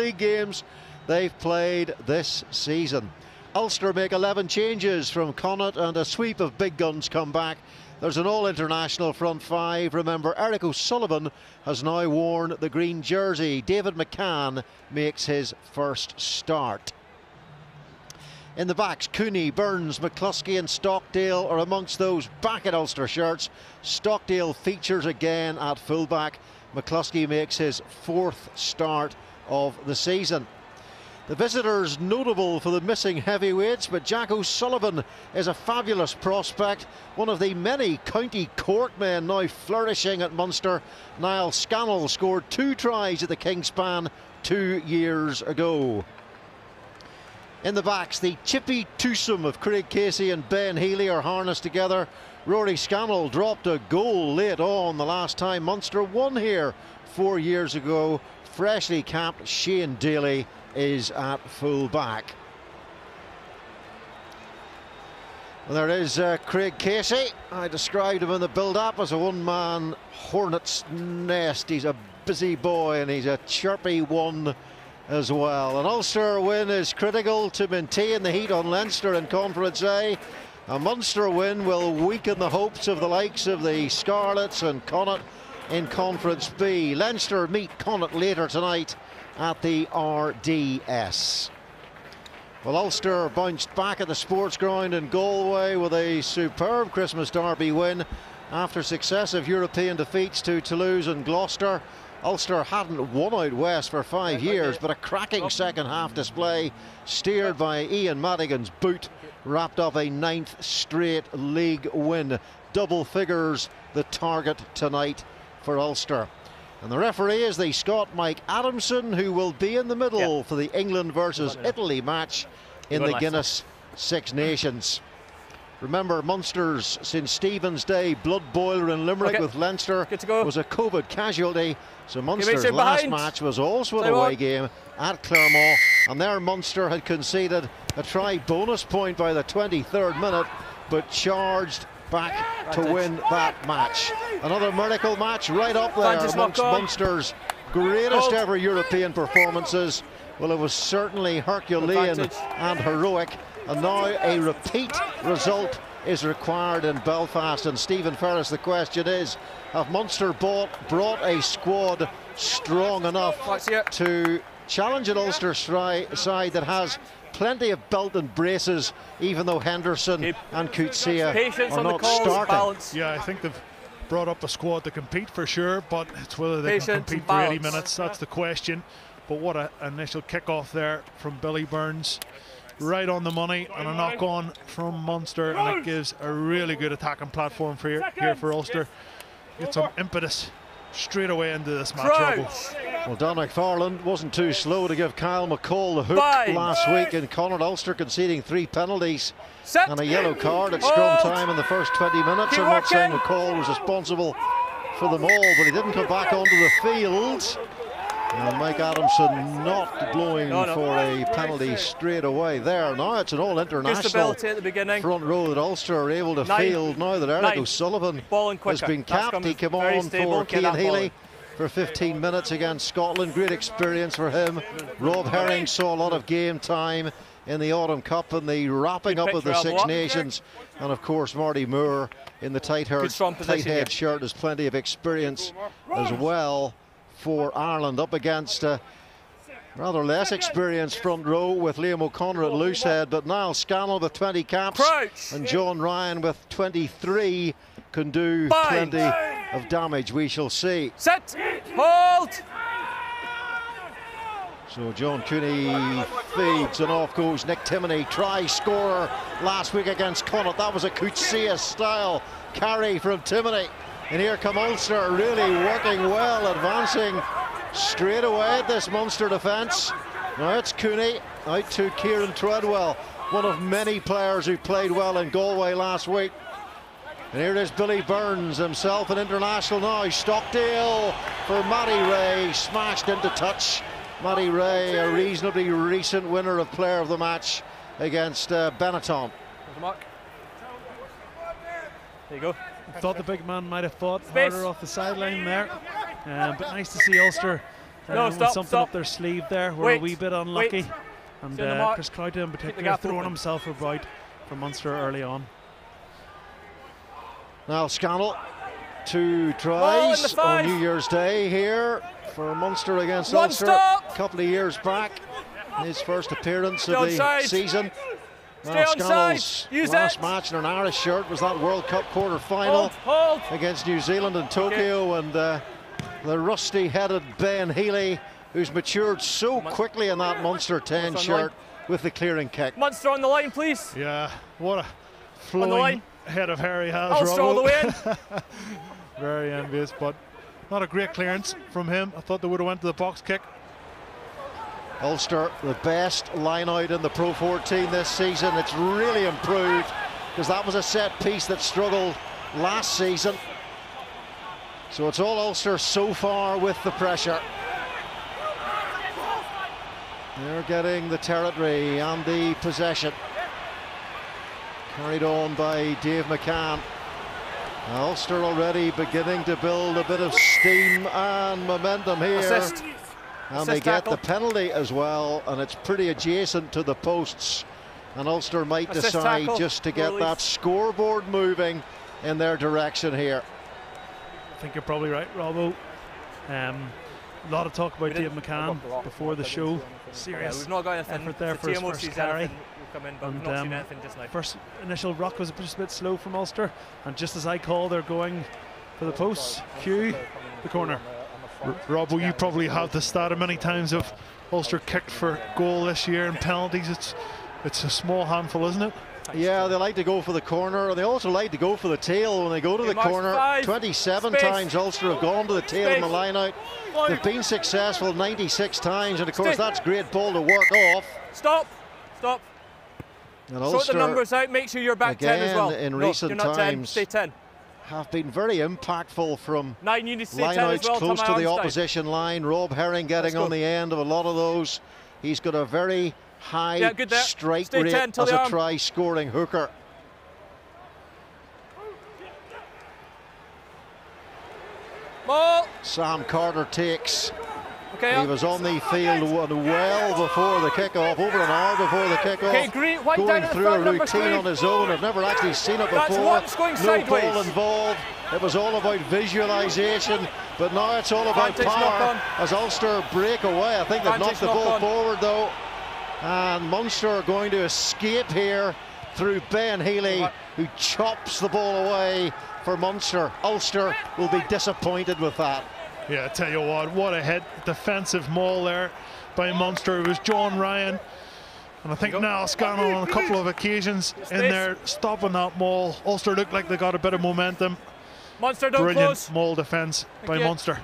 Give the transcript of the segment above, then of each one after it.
league games they've played this season. Ulster make 11 changes from Connacht, and a sweep of big guns come back. There's an all-international front five. Remember, Eric O'Sullivan has now worn the green jersey. David McCann makes his first start. In the backs, Cooney, Burns, McCluskey and Stockdale are amongst those back at Ulster shirts. Stockdale features again at fullback. McCluskey makes his fourth start of the season. The visitors notable for the missing heavyweights, but Jack O'Sullivan is a fabulous prospect, one of the many County Cork men now flourishing at Munster. Niall Scannell scored 2 tries at the Kingspan 2 years ago. In the backs, the chippy twosome of Craig Casey and Ben Healy are harnessed together. Rory Scannell dropped a goal late on the last time Munster won here 4 years ago. Freshly capped Shane Daly is at full back. And there is Craig Casey. I described him in the build-up as a one-man hornet's nest. He's a busy boy and he's a chirpy one as well. An Ulster win is critical to maintain the heat on Leinster in Conference A. A Munster win will weaken the hopes of the likes of the Scarlets and Connacht in Conference B. Leinster meet Connacht later tonight at the RDS. Well, Ulster bounced back at the sports ground in Galway with a superb Christmas Derby win after successive European defeats to Toulouse and Gloucester. Ulster hadn't won out west for 5 years, but a cracking second half display steered by Ian Madigan's boot wrapped up a 9th straight league win. Double figures the target tonight for Ulster. And the referee is the Scot Mike Adamson, who will be in the middle for the England versus Italy match in the Guinness Six Nations. Remember, Munster's St Stephen's Day blood boiler in Limerick with Leinster was a COVID casualty. So Munster's last match was also an away game at Clermont, and there Munster had conceded a try bonus point by the 23rd minute, but charged back to win that match. Another miracle match right up there amongst Munster's greatest ever European performances. Well, it was certainly Herculean and heroic, and now a repeat result is required in Belfast. And Stephen Ferris, the question is, have Munster brought a squad strong enough to challenge an Ulster side that has plenty of belt and braces, even though Henderson and Coetzee are not starting? Yeah, I think they've brought up a squad to compete for sure, but it's whether they can compete for 80 minutes, that's the question. But what an initial kick-off there from Billy Burns. Right on the money, and a knock-on from Munster, and it gives a really good attacking platform for here for Ulster. Get some impetus straight away into this match. Well, Don McFarland wasn't too slow to give Kyle McCall the hook last week in Connacht. Ulster conceding 3 penalties and a yellow card at scrum time in the first 20 minutes. I'm not saying McCall was responsible for them all, but he didn't come back onto the field. And Mike Adamson not blowing for a penalty straight away there. Now it's an all-international front row that Ulster are able to field now that Eric O'Sullivan has been capped. He came on for Cian Healy for 15 minutes against Scotland. Great experience for him. Rob Herring saw a lot of game time in the Autumn Cup and the wrapping up of the Six Nations. And of course Marty Moore in the tight head shirt has plenty of experience as well for Ireland, up against a rather less experienced front row with Liam O'Connor at loosehead, but Niall Scannell with 20 caps and John Ryan with 23 can do plenty of damage. We shall see. Set, hold. So John Cooney feeds and off goes Nick Timoney, try scorer last week against Connacht. That was a Coetzee style carry from Timoney. And here come Ulster, really working well, advancing straight away at this Munster defence. Now it's Cooney out to Kieran Treadwell, one of many players who played well in Galway last week. And here is Billy Burns, himself an international now. Stockdale for Matty Ray, smashed into touch. Matty Ray, a reasonably recent winner of Player of the Match against Benetton. There you go. Thought the big man might have fought harder off the sideline there, but nice to see Ulster something up their sleeve there. We're a wee bit unlucky. And Chris Cloughton in particular throwing himself about for Munster early on. Now Scannell, 2 tries on New Year's Day here for Munster against Ulster. A couple of years back, his first appearance of the season. Now Scannell's last match in an Irish shirt was that World Cup quarter-final against New Zealand in Tokyo, and the rusty-headed Ben Healy, who's matured so quickly in that Munster 10 shirt with the clearing kick. Munster on the line, please. Yeah, what a flowing head of hair he has. Ulster all the way in. Very envious, but not a great clearance from him. I thought they would have went to the box kick. Ulster, the best line out in the Pro 14 this season. It's really improved because that was a set piece that struggled last season. So it's all Ulster so far with the pressure. They're getting the territory and the possession. Carried on by Dave McCann. Ulster already beginning to build a bit of steam and momentum here. Assist. And they get the penalty as well, and it's pretty adjacent to the posts. And Ulster might decide just to get that scoreboard moving in their direction here. I think you're probably right, Robbo. A lot of talk about Dave McCann before the show. Serious effort there for his first carry. First initial ruck was just a bit slow from Ulster, and just as I call, they're going for the posts. Hugh, the corner. Robbo, you probably have the stat many times of Ulster kicked for goal this year and penalties. It's a small handful, isn't it? Yeah, they like to go for the corner, and they also like to go for the tail when they go to the corner. 27 times Ulster have gone to the tail in the line out. They've been successful 96 times, and of course that's great ball to work off. Stop. And Sort Ulster, the numbers out, make sure you're back 10 as well. In recent times, stay 10. Have been very impactful from 9, you need to stay line 10 outs as well, close to the opposition line. Rob Herring getting on the end of a lot of those. He's got a very high strike rate as a try-scoring hooker. Ball. Sam Carter takes. Okay, he was on the field well before the kickoff, over an hour before the kickoff, going through a routine on his own. I've never actually seen it before. No ball involved. It was all about visualisation, but now it's all about power as Ulster break away. I think they've knocked the ball forward though, and Munster are going to escape here through Ben Healy, who chops the ball away for Munster. Ulster will be disappointed with that. Yeah, I tell you what a head defensive maul there by Munster. It was John Ryan, and I think Niall Scannell on a couple of occasions in there stopping that maul. Ulster looked like they got a bit of momentum. Munster don't Brilliant maul defence by Munster.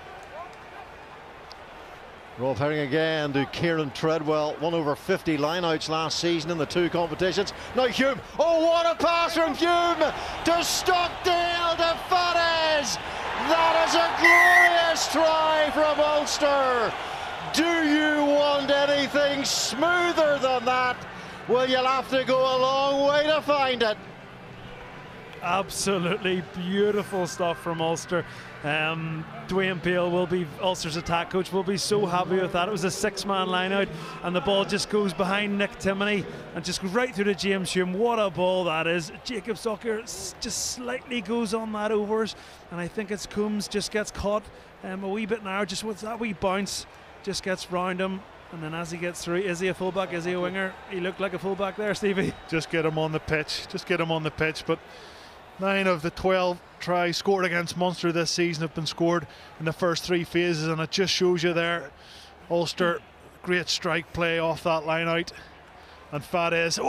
Rob Herring again to Kieran Treadwell. 1 over 50 lineouts last season in the 2 competitions. Now Hume. Oh, what a pass from Hume to Stockdale to Fares. That is a glorious try from Ulster. Do you want anything smoother than that? Well, you'll have to go a long way to find it. Absolutely beautiful stuff from Ulster. Dwayne Peel will be, Ulster's attack coach, will be so happy with that. It was a 6-man line out, and the ball just goes behind Nick Timoney and just goes right through to James Hume. What a ball that is. Jacob Stocker just slightly goes on that overs, and I think it's Coombs just gets caught a wee bit now, just with that wee bounce, just gets round him. And then as he gets through, is he a fullback, is he a winger? He looked like a fullback there, Stevie. Just get him on the pitch, but 9 of the 12 tries scored against Munster this season have been scored in the first 3 phases, and it just shows you there. Ulster, great strike play off that line out, and Fares,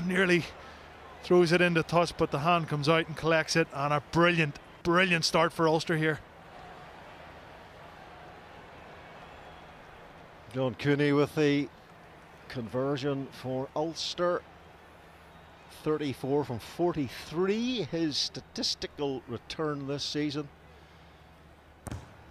nearly throws it into touch, but the hand comes out and collects it, and a brilliant start for Ulster here. John Cooney with the conversion for Ulster. 34 from 43, his statistical return this season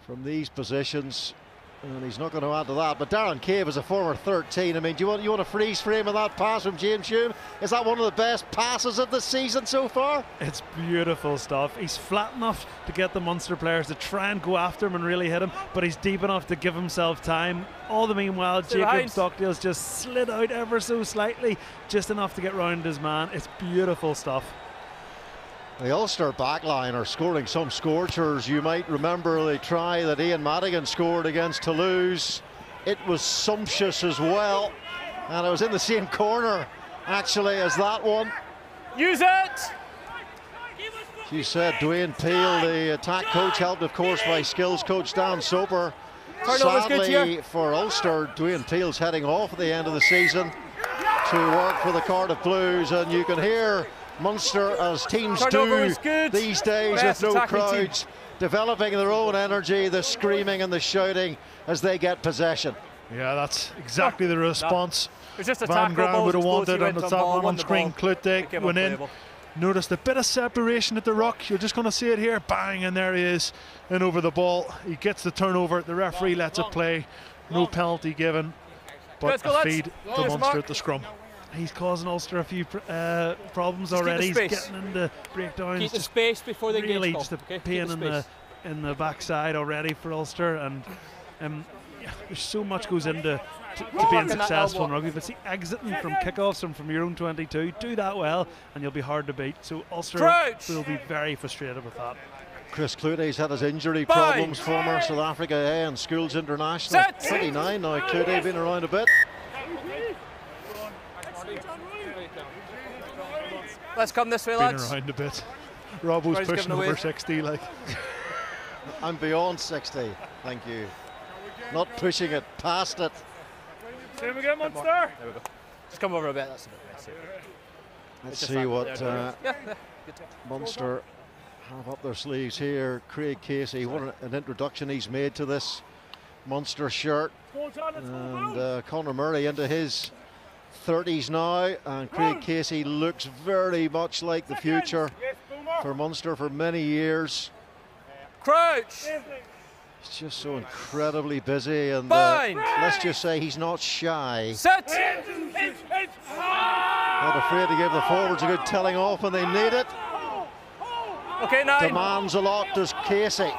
from these positions. And he's not going to add to that. But Darren Cave is a former 13. I mean, do you want a freeze frame of that pass from James Hume? Is that one of the best passes of the season so far? It's beautiful stuff. He's flat enough to get the Munster players to try and go after him and really hit him, but he's deep enough to give himself time. All the meanwhile, Jacob Stockdale's just slid out ever so slightly, just enough to get round his man. It's beautiful stuff. The Ulster backline are scoring some scorchers. You might remember the try that Ian Madigan scored against Toulouse. It was sumptuous as well, and it was in the same corner actually as that one. Use it! She said Dwayne Peel, the attack coach, helped of course by skills coach Dan Soper. Sadly for Ulster, Dwayne Peel's heading off at the end of the season to work for the Cardiff Blues, and you can hear Munster, as teams do these days with no crowds, developing their own energy, the screaming and the shouting as they get possession. Yeah, that's exactly the response just a Van Graan would have wanted on the top one on screen. Klute went in, noticed a bit of separation at the ruck. You're just going to see it here, bang, and there he is, and over the ball. He gets the turnover, the referee lets it play, no penalty given, but a feed to Munster at the scrum. He's causing Ulster a few problems already. He's getting into breakdowns. Keep the space before they really get just a pain in the backside already for Ulster, and yeah, there's so much goes into being successful in rugby. But see, exiting from kickoffs and from your own 22, do that well, and you'll be hard to beat. So Ulster will be very frustrated with that. Chris Clute's had his injury problems, former South Africa A and Schools International. 29 now. Clute been around a bit. Let's come this way, lads. Been around a bit. Robbo's pushing over 60, like. I'm beyond 60, thank you. Not pushing it, past it. Same again, Munster. There we go. Just come over a bit. That's a bit messy. Let's see what Munster have up their sleeves here. Craig Casey, what an introduction he's made to this Munster shirt. And Conor Murray into his 30s now, and Craig Casey looks very much like the future for Munster for many years. Crouch! He's just so incredibly busy, and let's just say he's not shy. Sit! Not afraid to give the forwards a good telling off when they need it. Okay, 9. Demands a lot, does Casey.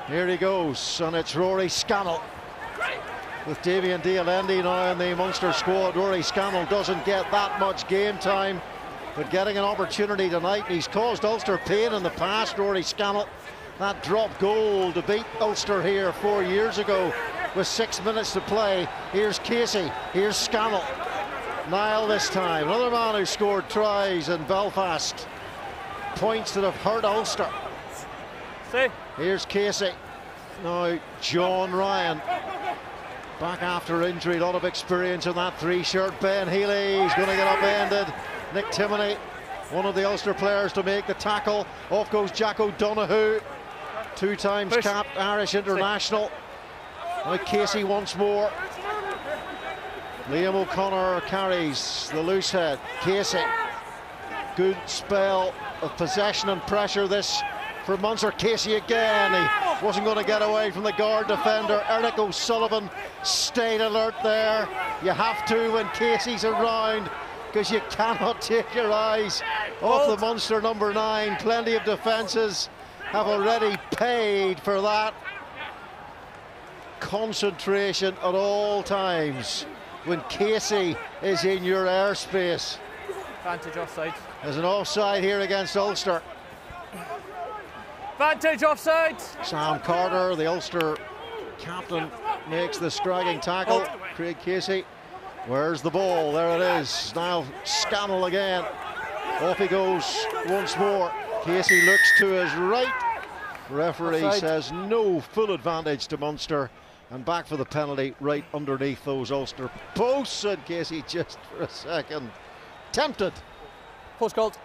Here he goes, and it's Rory Scannell. With Damien Dialendi now in the Munster squad. Rory Scannell doesn't get that much game time, but getting an opportunity tonight. He's caused Ulster pain in the past, Rory Scannell. That drop goal to beat Ulster here 4 years ago with 6 minutes to play. Here's Casey, here's Scannell. Niall this time, another man who scored tries in Belfast. Points that have hurt Ulster. See? Here's Casey. Now John Ryan. Back after injury, a lot of experience in that 3-shirt. Ben Healy's going to get upended. Nick Timoney, one of the Ulster players to make the tackle. Off goes Jack O'Donoghue, 2 times capped Irish international. Now Casey once more. Liam O'Connor carries the loose head. Casey, good spell of possession and pressure this for Munster. Casey again, he wasn't going to get away from the guard defender. Eric O'Sullivan stayed alert there. You have to when Casey's around, because you cannot take your eyes off the Munster number 9. Plenty of defences have already paid for that. Concentration at all times when Casey is in your airspace. Vantage offside. There's an offside here against Ulster. Vantage offside. Sam Carter, the Ulster captain, makes the striking tackle. Craig Casey, where's the ball? There it is. Now Scannell again. Off he goes once more. Casey looks to his right. Referee says no, full advantage to Munster. And back for the penalty right underneath those Ulster posts. And Casey just for a second tempted. Post called.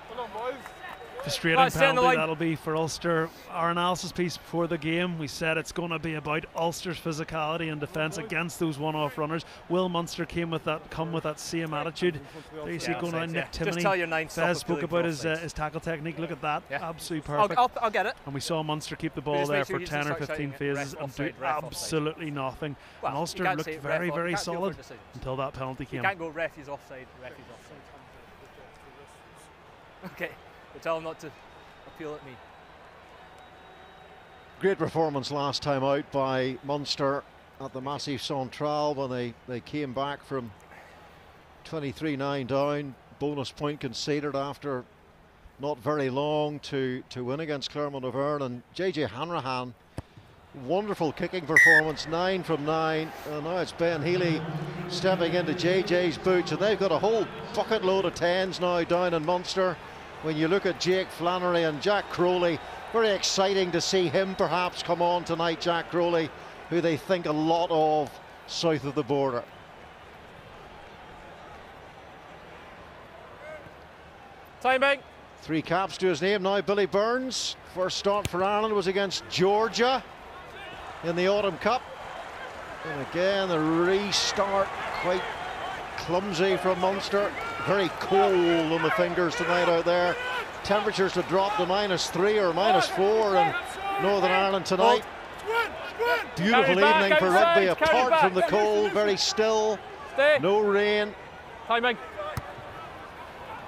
Frustrating penalty that'll be for Ulster. Our analysis piece before the game, we said it's going to be about Ulster's physicality and defence against those one-off runners. Will Munster come with that same attitude? There you see going on Nick Timoney. Fez spoke about his tackle technique. Look at that, absolutely perfect. I'll get it. And we saw Munster keep the ball there for 10 or 15 phases and do absolutely nothing. And Ulster looked very, very solid until that penalty came. You can't go ref, he's offside, ref, he's offside. Okay, but tell him not to appeal at me. Great performance last time out by Munster at the Massif Central when they came back from 23-9 down. Bonus point conceded after not very long to win against Clermont Auvergne. And JJ Hanrahan, wonderful kicking performance, 9 from 9. And now it's Ben Healy stepping into JJ's boots, and they've got a whole bucket load of 10s now down in Munster. When you look at Jake Flannery and Jack Crowley, very exciting to see him perhaps come on tonight. Jack Crowley, who they think a lot of south of the border. Timing. 3 caps to his name now. Billy Burns, first start for Ireland was against Georgia in the Autumn Cup. And again, the restart quite clumsy from Munster. Very cold on the fingers tonight out there. Temperatures to drop to -3 or -4 in Northern Ireland tonight. Beautiful evening for rugby, apart from the cold, very still. No rain. Timing.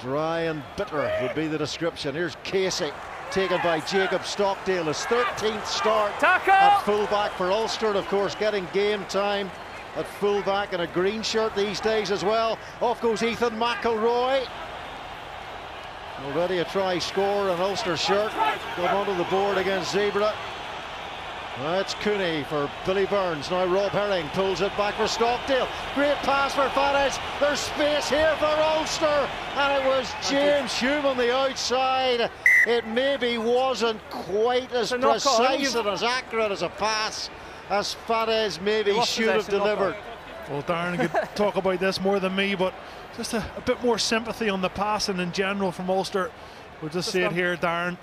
Dry and bitter would be the description. Here's Casey, taken by Jacob Stockdale, his 13th start at fullback for Ulster, and of course getting game time at fullback in a green shirt these days as well. Off goes Ethan McElroy. Already a try score, an Ulster shirt going onto the board against Zebra. That's Cooney for Billy Burns. Now Rob Herring pulls it back for Stockdale. Great pass for Faddis. There's space here for Ulster, and it was James Hume on the outside. It maybe wasn't quite as precise and as accurate as a pass as Faddis maybe should have delivered. Well, Darren could talk about this more than me, but just a bit more sympathy on the passing in general from Ulster. We'll just see it here, Darren.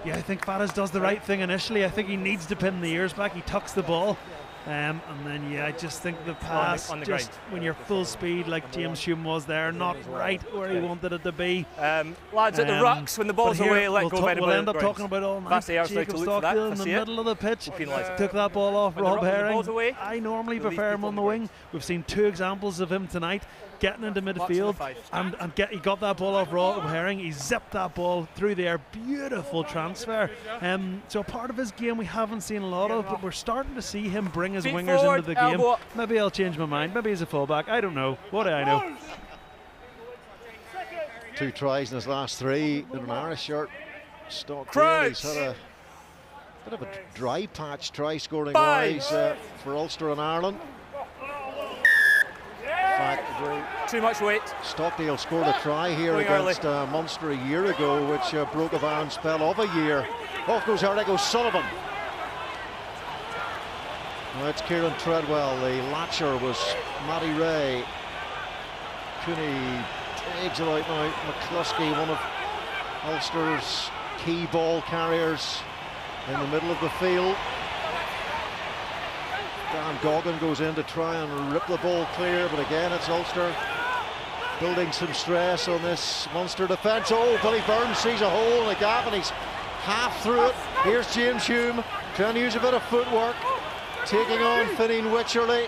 Yeah, I think Faddis does the right thing initially. I think he needs to pin the ears back. He tucks the ball. And then, yeah, I just think the pass, just when you're full speed like James Hume was there, not right where he wanted it to be. Lads at the rucks, when the ball's away, let go of anybody. We'll end up talking about all night. Jacob Stockdale in the middle of the pitch took that ball off Rob Herring. I normally prefer him on the wing. We've seen 2 examples of him tonight, getting into midfield, and he got that ball off Rob Herring. He zipped that ball through the air. Beautiful transfer. So part of his game we haven't seen a lot of, but we're starting to see him bring his wingers into the game. Maybe I'll change my mind. Maybe he's a fullback. I don't know. What do I know? 2 tries in his last 3 in an Irish shirt. Stockdale, he's had a bit of a dry patch try scoring wise for Ulster and Ireland. Too much weight. Stockdale scored a try here against Munster a year ago, which broke a barren spell of a year. Off goes Eric O'Sullivan. Now it's Kieran Treadwell. The latcher was Matty Ray. Cooney takes it out now. McCluskey, one of Ulster's key ball carriers in the middle of the field. Dan Goggin goes in to try and rip the ball clear, but again it's Ulster building some stress on this Munster defence. Oh, Billy Burns sees a hole in the gap and he's half through it. Here's James Hume trying to use a bit of footwork, taking on Finian Wycherley.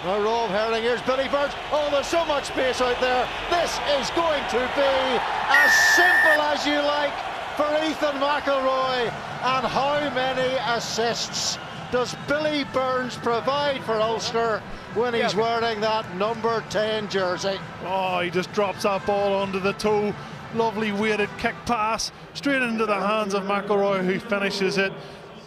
Now Rob Herring, here's Billy Burns. Oh, there's so much space out there. This is going to be as simple as you like for Ethan McElroy. And how many assists does Billy Burns provide for Ulster when he's wearing that number 10 jersey? Oh, he just drops that ball onto the toe. Lovely weighted kick pass straight into the hands of McElroy, who finishes it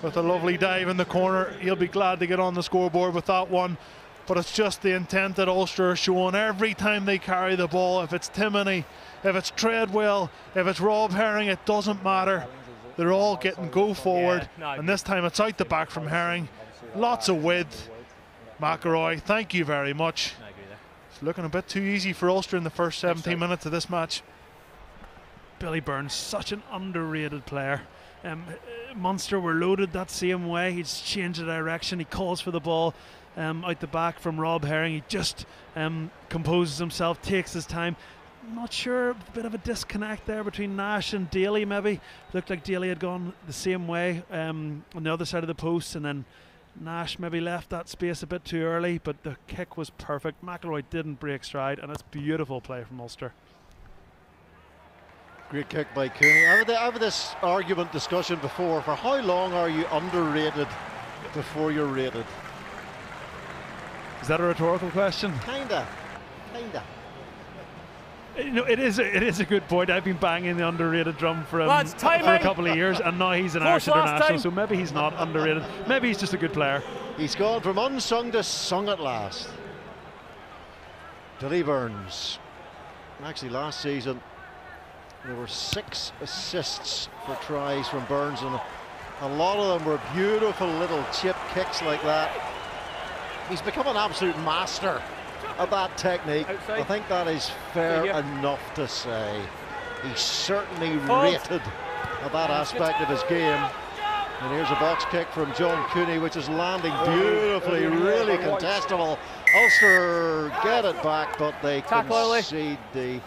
with a lovely dive in the corner. He'll be glad to get on the scoreboard with that one. But it's just the intent that Ulster are showing every time they carry the ball. If it's Timoney, if it's Treadwell, if it's Rob Herring, it doesn't matter. They're all getting go forward, and this time it's out the back from Herring. Lots of width. McElroy, thank you very much. It's looking a bit too easy for Ulster in the first 17 minutes of this match. Billy Burns, such an underrated player. Munster were loaded that same way. He just changed the direction. He calls for the ball out the back from Rob Herring. He just composes himself, takes his time. Not sure, a bit of a disconnect there between Nash and Daly maybe. Looked like Daly had gone the same way on the other side of the post, and then Nash maybe left that space a bit too early, but the kick was perfect. McIlroy didn't break stride, and it's beautiful play from Ulster. Great kick by Cooney. I've had this argument discussion before. For how long are you underrated before you're rated? Is that a rhetorical question? Kinda. You know, it is a good point. I've been banging the underrated drum for a couple of years, and now he's an Irish international, so maybe he's not underrated. Maybe he's just a good player. He's gone from unsung to sung at last. Billy Burns. Actually, last season there were 6 assists for tries from Burns, and a lot of them were beautiful little chip kicks like that. He's become an absolute master of that technique. Outside. I think that is fair enough to say. He's certainly rated at that aspect of his game. And here's a box kick from John Cooney, which is landing beautifully, really contestable. Ulster get it back, but they concede the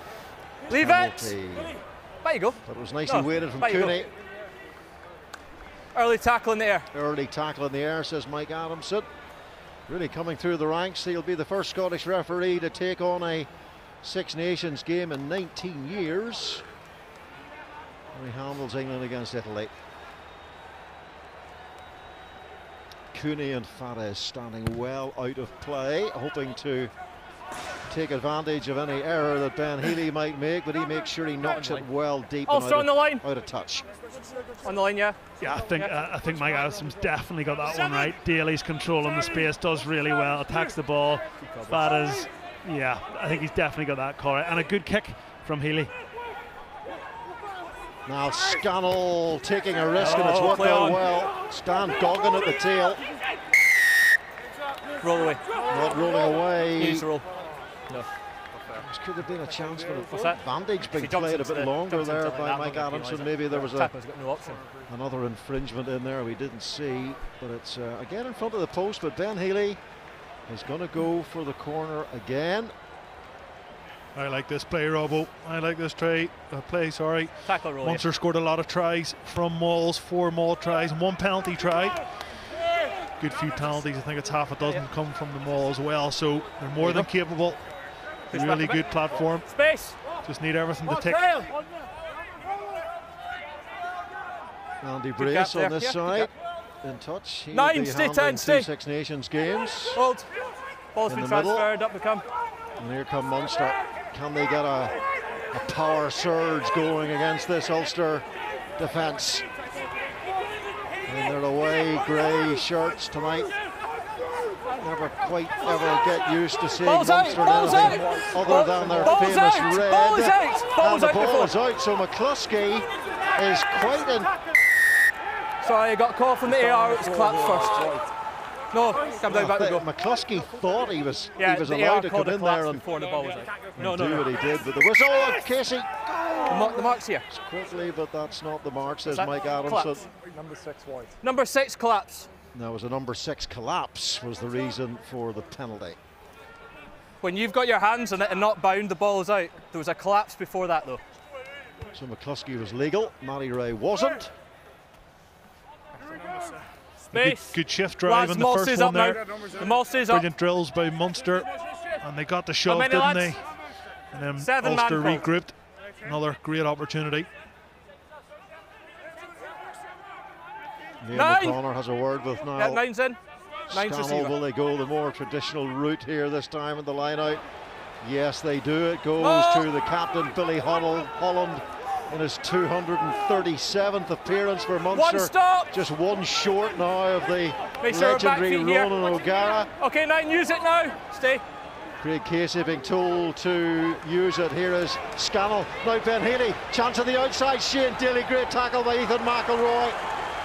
Leave penalty. it! There you go. But it was nicely weighted from Cooney. Early tackle in the air. Early tackle in the air, says Mike Adamson. Really coming through the ranks. He'll be the first Scottish referee to take on a Six Nations game in 19 years. He handles England against Italy. Cooney and Fares standing well out of play, hoping to take advantage of any error that Ben Healy might make, but he makes sure he knocks it well deep and out of touch. On the line, yeah. Yeah, I think Mike Addison's definitely got that one right. Daly's controlling the space, does really well, attacks the ball. Fares, yeah, I think he's definitely got that call right. And a good kick from Healy. Now Scannell taking a risk, and it's worked out well. Stan Goggin at the tail. Roll away. Not rolling away. He needs to roll. No. This could have been a chance for the advantage being played a bit longer there by Mike Adamson. Maybe there was another infringement in there we didn't see, but it's again in front of the post. But Ben Healy is going to go for the corner again. I like this play, Robbo. I like this play. Tackle roll. Munster scored a lot of tries from mauls, 4 maul tries and 1 penalty try. Good few penalties. I think it's half a dozen come from the maul as well. So they're more than capable. Really good platform. Space. Just need everything to tick. Andy Brace on this side. In touch. He 9, stay 10, stay. Six Nations games. Hold. Ball's been transferred up the come. And here come Munster. Can they get a power surge going against this Ulster defence? In their away grey shirts tonight. Never quite ever get used to seeing Munster in anything other than their famous red. And the ball is out, so McCluskey is quite in. Sorry, I got a call from the AR. It's clapped first. No, come down, back we go. McCluskey thought he was allowed to come in there and before the ball was out. do what he did, but the whistle of Casey. The mark's here. Quickly, but that's not the mark, says Mike Adamson. Number 6 wide. Number 6 collapse. That was a number 6 collapse was the reason for the penalty. When you've got your hands on it and not bound, the ball is out. There was a collapse before that though. So McCluskey was legal, Matty Ray wasn't. Good shift drive in the first one there. The Mulse is up. Brilliant drills by Munster, and they got the shove, didn't they? And then Ulster regrouped. Another great opportunity. Liam O'Connor has a word with now. 9's in. 9's Scannell, will they go the more traditional route here this time in the line out? Yes, they do. It goes to the captain, Billy Holland, in his 237th appearance for Munster. One stop. Just one short now of the legendary Ronan O'Gara. Okay, 9, use it now. Stay. Craig Casey being told to use it. Here is Scannell. Now Ben Healy. Chance on the outside. Shane Daly. Great tackle by Ethan McIlroy.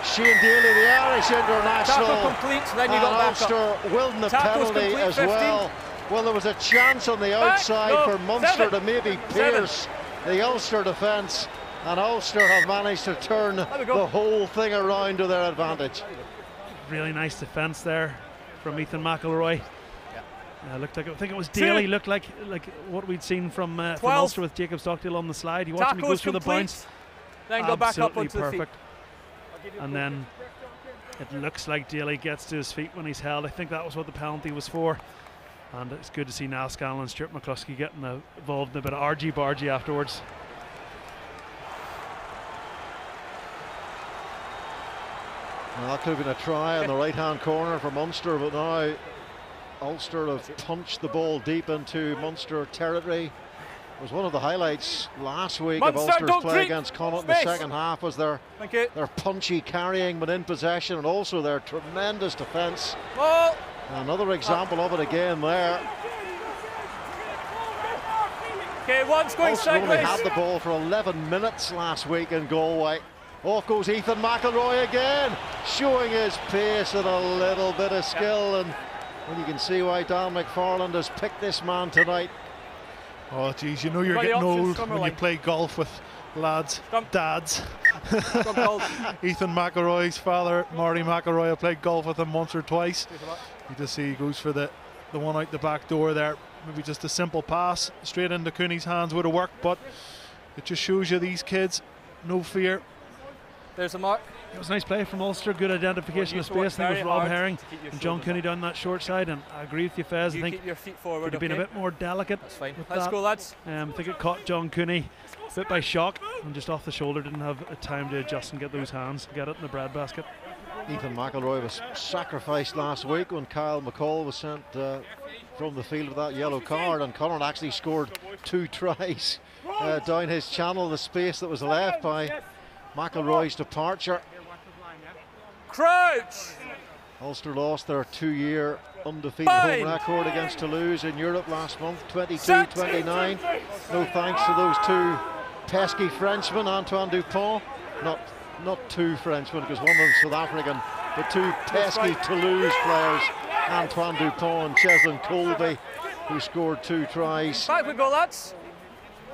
Shane Daly, the Irish international. Tackle complete, then you got back up. Ulster wielding the penalty as 15. well. Well, there was a chance on the outside for Munster to maybe pierce the Ulster defence, and Ulster have managed to turn the whole thing around to their advantage. Really nice defence there from Ethan McElroy. Looked like, I think it was Daly, looked like what we'd seen from Ulster with Jacob Stockdale on the slide. You watch him, he goes for the bounce. Then go back up onto perfect. the feet. And then it looks like Daly gets to his feet when he's held. I think that was what the penalty was for. And it's good to see Niall Scanlon and Stuart McCluskey getting involved in a bit of argy-bargy afterwards. Well, that could have been a try in the right-hand corner for Munster, but now Ulster have punched the ball deep into Munster territory. It was one of the highlights last week of Ulster's play against Connacht in the second half, was their punchy carrying but in possession, and also their tremendous defence. Another example of it again there. Ulster only had the ball for 11 minutes last week in Galway. Off goes Ethan McElroy again, showing his pace and a little bit of skill, and you can see why Dan McFarland has picked this man tonight. Oh geez, you know you're getting old when you play golf with lads, dads. Ethan McElroy's father, Marty McElroy, I played golf with him once or twice. You just see he goes for the one out the back door there. Maybe just a simple pass straight into Cooney's hands would have worked, but it just shows you these kids, no fear. There's a mark. It was a nice play from Ulster, good identification of space. I think it was Rob Herring and John Cooney down that short side, and I agree with you, Fez. I think keep your feet forward, could have been a bit more delicate. That's fine. Let's go, lads. I think it caught John Cooney a bit by shock and just off the shoulder, didn't have time to adjust and get those hands, get it in the breadbasket. Ethan McElroy was sacrificed last week when Kyle McCall was sent from the field with that yellow card, and Connacht actually scored 2 tries down his channel, the space that was left by McElroy's departure. Crouch! Ulster lost their 2-year undefeated home record against Toulouse in Europe last month, 22-29. No thanks to those 2 pesky Frenchmen, Antoine Dupont, not 2 Frenchmen because one of them's South African, but 2 pesky Toulouse players, Antoine Dupont and Cheslin Colby, who scored 2 tries. Back we go, lads.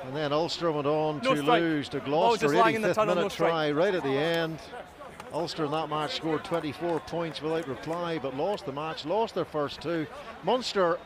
And then Ulster went on to lose to Gloucester, 85th minute try right at the end. Ulster in that match scored 24 points without reply, but lost the match, lost their first 2. Munster,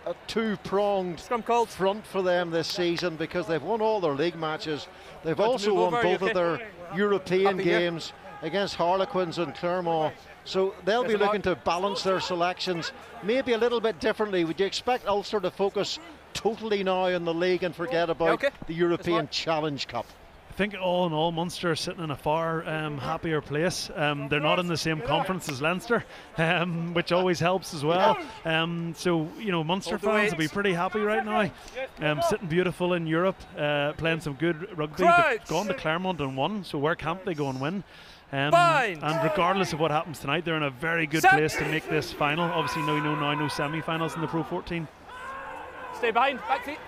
a 2-pronged front for them this season because they've won all their league matches. They've also won both of their European games against Harlequins and Clermont. So they'll be looking to balance their selections maybe a little bit differently. Would you expect Ulster to focus totally now in the league and forget about the European Challenge Cup? I think all in all, Munster are sitting in a far happier place. They're not in the same conference as Leinster, which always helps as well. So, you know, Munster fans will be pretty happy right now. Sitting beautiful in Europe, playing some good rugby. They've gone to Clermont and won, so where can't they go and win? And regardless of what happens tonight, they're in a very good place to make this final. Obviously, no semi-finals in the Pro 14. Stay behind, back feet.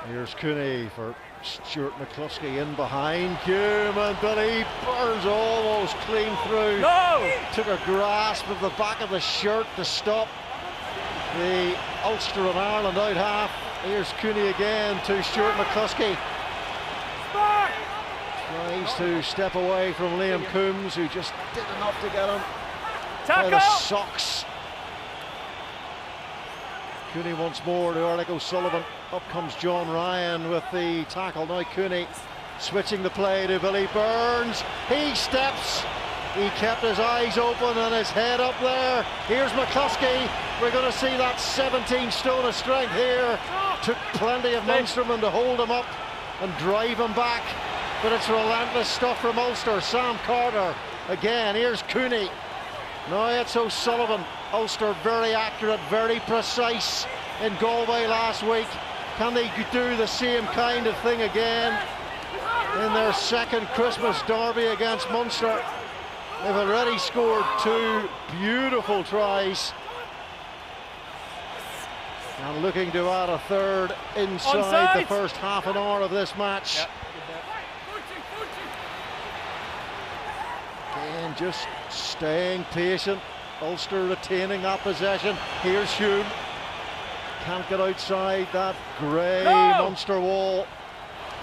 Here's Cooney for Stuart McCluskey in behind Hume, and Billy Burns almost clean through. Took a grasp of the back of the shirt to stop the Ulster and Ireland out half. Here's Cooney again to Stuart McCluskey. Tries to step away from Liam Coombs, who just did enough to get him by the socks. Cooney once more to Erlich O'Sullivan. Up comes John Ryan with the tackle. Now Cooney switching the play to Billy Burns. He steps. He kept his eyes open and his head up there. Here's McCluskey. We're going to see that 17 stone of strength here. Took plenty of Munstermen to hold him up and drive him back. But it's relentless stuff from Ulster. Sam Carter again. Here's Cooney. Now it's O'Sullivan. Ulster very accurate, very precise in Galway last week. Can they do the same kind of thing again in their second Christmas derby against Munster? They've already scored 2 beautiful tries and looking to add a third inside the first half an hour of this match. Again, just staying patient. Ulster retaining that possession. Here's Hume. Can't get outside that grey Munster wall.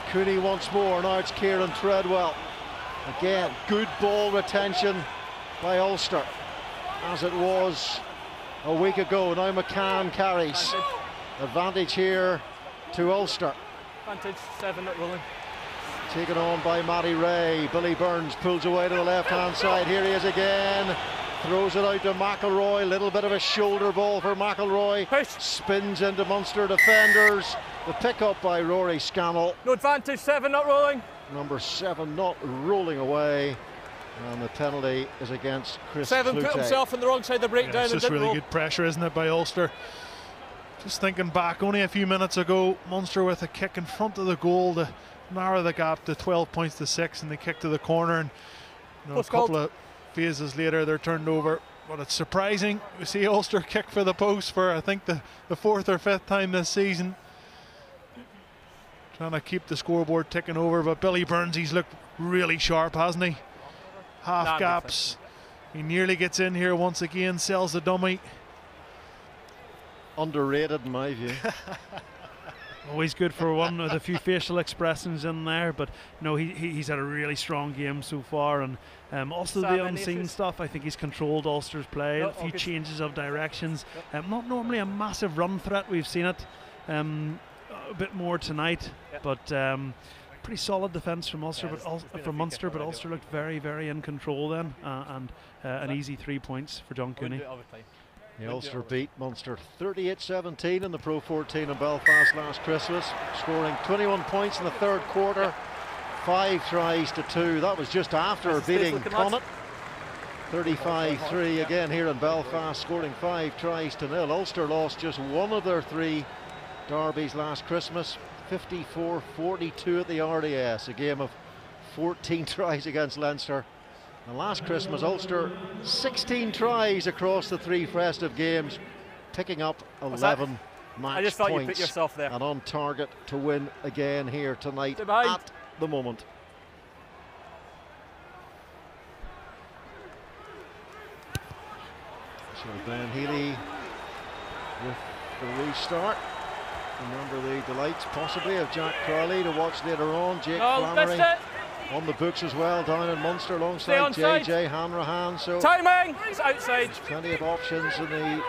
Cooney once more, now it's Kieran Treadwell. Again, good ball retention by Ulster, as it was a week ago. Now McCann carries. Advantage here to Ulster. Advantage, 7 not rolling. Taken on by Matty Ray. Billy Burns pulls away to the left-hand side. Here he is again. Throws it out to McElroy. Little bit of a shoulder ball for McElroy. Push. Spins into Munster defenders. The pick up by Rory Scannell. No advantage, 7 not rolling. Number 7 not rolling away. And the penalty is against Chris 7 Cloutey. put himself on the wrong side of the breakdown. It's just really good pressure, isn't it, by Ulster? Just thinking back, only a few minutes ago, Munster with a kick in front of the goal to narrow the gap to 12 points to 6, and they kick to the corner, and a couple of phases later they're turned over. But it's surprising we see Ulster kick for the post for I think the 4th or 5th time this season, trying to keep the scoreboard ticking over. But Billy Burns, he's looked really sharp, hasn't he? Half gaps, he nearly gets in here once again, sells the dummy. Underrated in my view. Always good for one with a few facial expressions in there, but no, he's had a really strong game so far, and also the unseen stuff. I think he's controlled Ulster's play, a few changes of directions. Not normally a massive run threat. We've seen it a bit more tonight, but pretty solid defence from Ulster, from Munster. But Ulster looked very, very in control then, and an easy 3 points for John Cooney. The Ulster beat Munster 38-17 in the Pro 14 in Belfast last Christmas, scoring 21 points in the 3rd quarter, 5 tries to 2. That was just after beating Connacht 35-3 again here in Belfast, scoring 5 tries to 0. Ulster lost just one of their 3 derbies last Christmas, 54-42 at the RDS, a game of 14 tries against Leinster. And last Christmas, Ulster 16 tries across the 3 festive games, picking up 11 match I just thought points, you put yourself there. and on target to win again here tonight at the moment. So Ben Healy with the restart. Remember the delights possibly of Jack Crowley to watch later on. Jake Flannery on the books as well down in Munster alongside JJ Hanrahan. So timing, it's outside. Plenty of options in the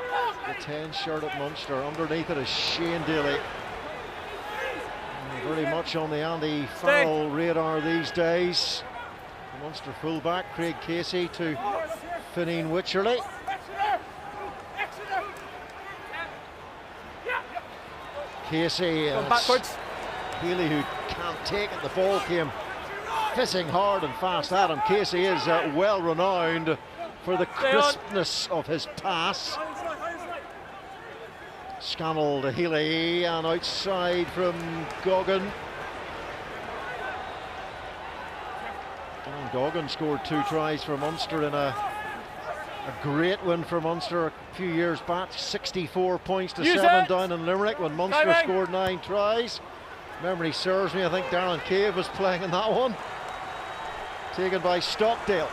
10 shirt at Munster. Underneath it is Shane Daly. Very much on the anti-foul radar these days. The Munster fullback Craig Casey to Fineen Wycherley. Casey backwards. Healy, who can't take it. The ball came fizzing hard and fast at him. Casey is well renowned for the crispness of his pass. Scannell to Healy, and outside from Goggin. Goggin scored 2 tries for Munster in a great win for Munster a few years back, 64 points to 7 down in Limerick when Munster scored 9 tries. Memory serves me, I think Darren Cave was playing in that one. Taken by Stockdale.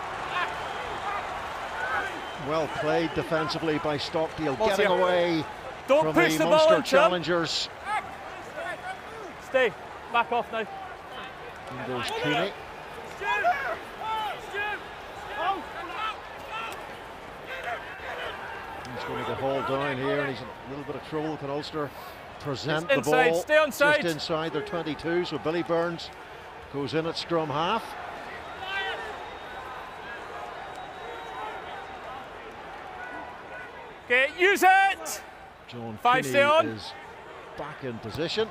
Well played defensively by Stockdale, getting away from the Munster challengers. Stay, back off now. In goes Cooney. He's going to get hauled down here, and he's in a little bit of trouble. Can Ulster present the ball stay on side. just inside their 22? So Billy Burns goes in at scrum half. Okay, use it. John 5 stay on. is back in position.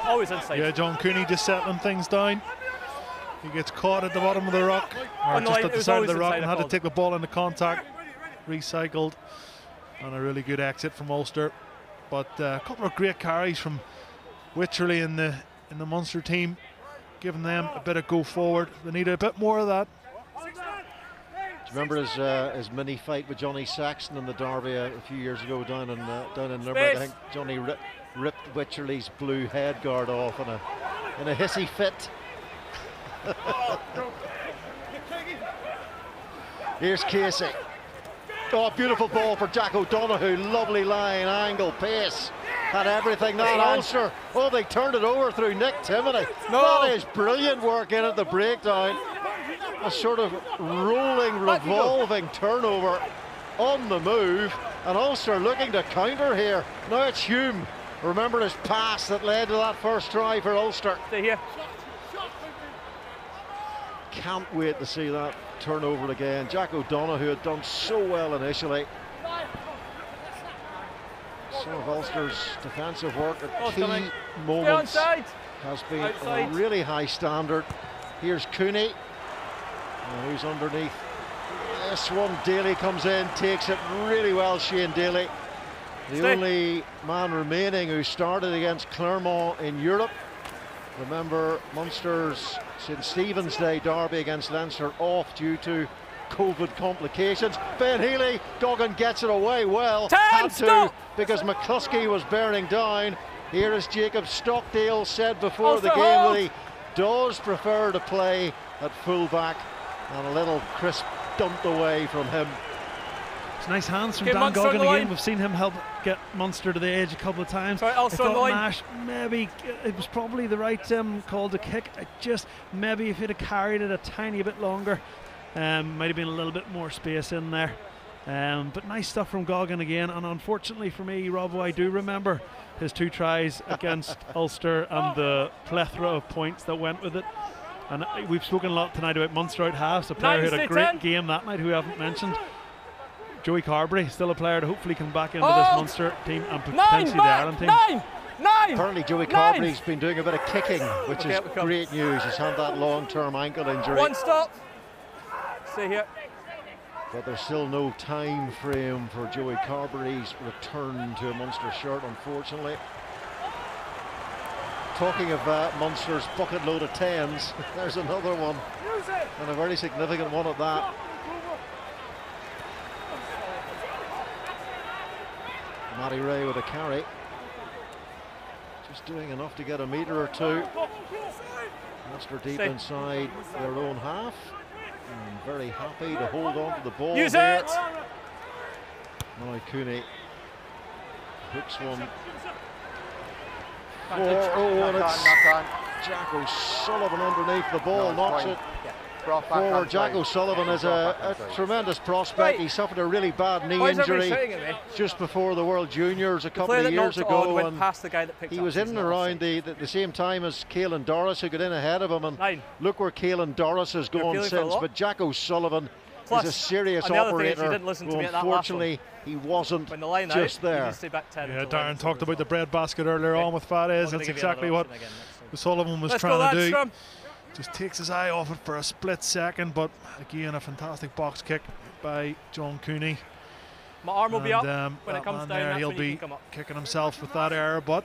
Always inside. Yeah, John Cooney just settling things down. He gets caught at the bottom of the rock, or just at the side of the rock, and had to take the ball into contact. Recycled, and a really good exit from Ulster. But a couple of great carries from Wycherley in the Munster team, giving them a bit of go forward. They need a bit more of that. Do you remember his mini fight with Johnny Saxon in the derby a few years ago down in Limerick? I think Johnny ripped Wycherley's blue head guard off in a hissy fit. Here's Casey. Oh, beautiful ball for Jack O'Donoghue. Lovely line, angle, pace. Had everything. That Ulster. Oh, they turned it over through Nick Timoney. No. That is brilliant work in at the breakdown. A sort of rolling, revolving turnover on the move. And Ulster looking to counter here. Now it's Hume. Remember his pass that led to that first try for Ulster. Stay here. Can't wait to see that turnover again. Jack O'Donoghue had done so well initially. Some of Ulster's defensive work at key moments has been a really high standard. Here's Cooney, who's underneath this one. Daly comes in, takes it really well. Shane Daly, the only man remaining who started against Clermont in Europe. Remember, Munster's St Stephen's Day derby against Leinster off due to COVID complications. Ben Healy, Goggin gets it away well. Had to, because McCluskey was bearing down. Here is Jacob Stockdale, said before the game that he does prefer to play at fullback, and a little crisp dumped away from him. It's nice hands from Dan Goggin again. We've seen him help get Munster to the edge a couple of times. I thought Nash, maybe it was probably the right call to kick. Maybe if he'd have carried it a tiny bit longer, might have been a little bit more space in there. But nice stuff from Goggin again. And unfortunately for me, Robbo, I do remember his 2 tries against Ulster and the plethora of points that went with it. And we've spoken a lot tonight about Munster out halves. A player who had a great game that night who we haven't mentioned. Joey Carberry, still a player to hopefully come back into this Munster team and potentially the Ireland team. Apparently Joey Carberry's been doing a bit of kicking, which is great news. He's had that long-term ankle injury. One stop. Stay here. But there's still no time frame for Joey Carberry's return to a Munster shirt, unfortunately. Talking of Munster's bucket load of 10s, there's another one, and a very significant one at that. Matty Ray with a carry, just doing enough to get a metre or two. Munster deep inside their own half, and very happy to hold on to the ball. Use it! Now Cooney hooks one. And it's Jack O'Sullivan underneath the ball, knocks it forward. Jack O'Sullivan is a tremendous prospect. He suffered a really bad knee injury just before the World Juniors a couple of years ago, and he was in and around the same time as Caelan Doris, who got in ahead of him, and look where Caelan Doris has gone since. But Jack O'Sullivan is a serious operator. Unfortunately, he wasn't just there. Yeah, Darren talked about the breadbasket earlier on with Fadez. That's exactly what O'Sullivan was trying to do. Just takes his eye off it for a split second, but again, a fantastic box kick by John Cooney. My arm will be up when it comes down. There, he'll be kicking himself with that error, but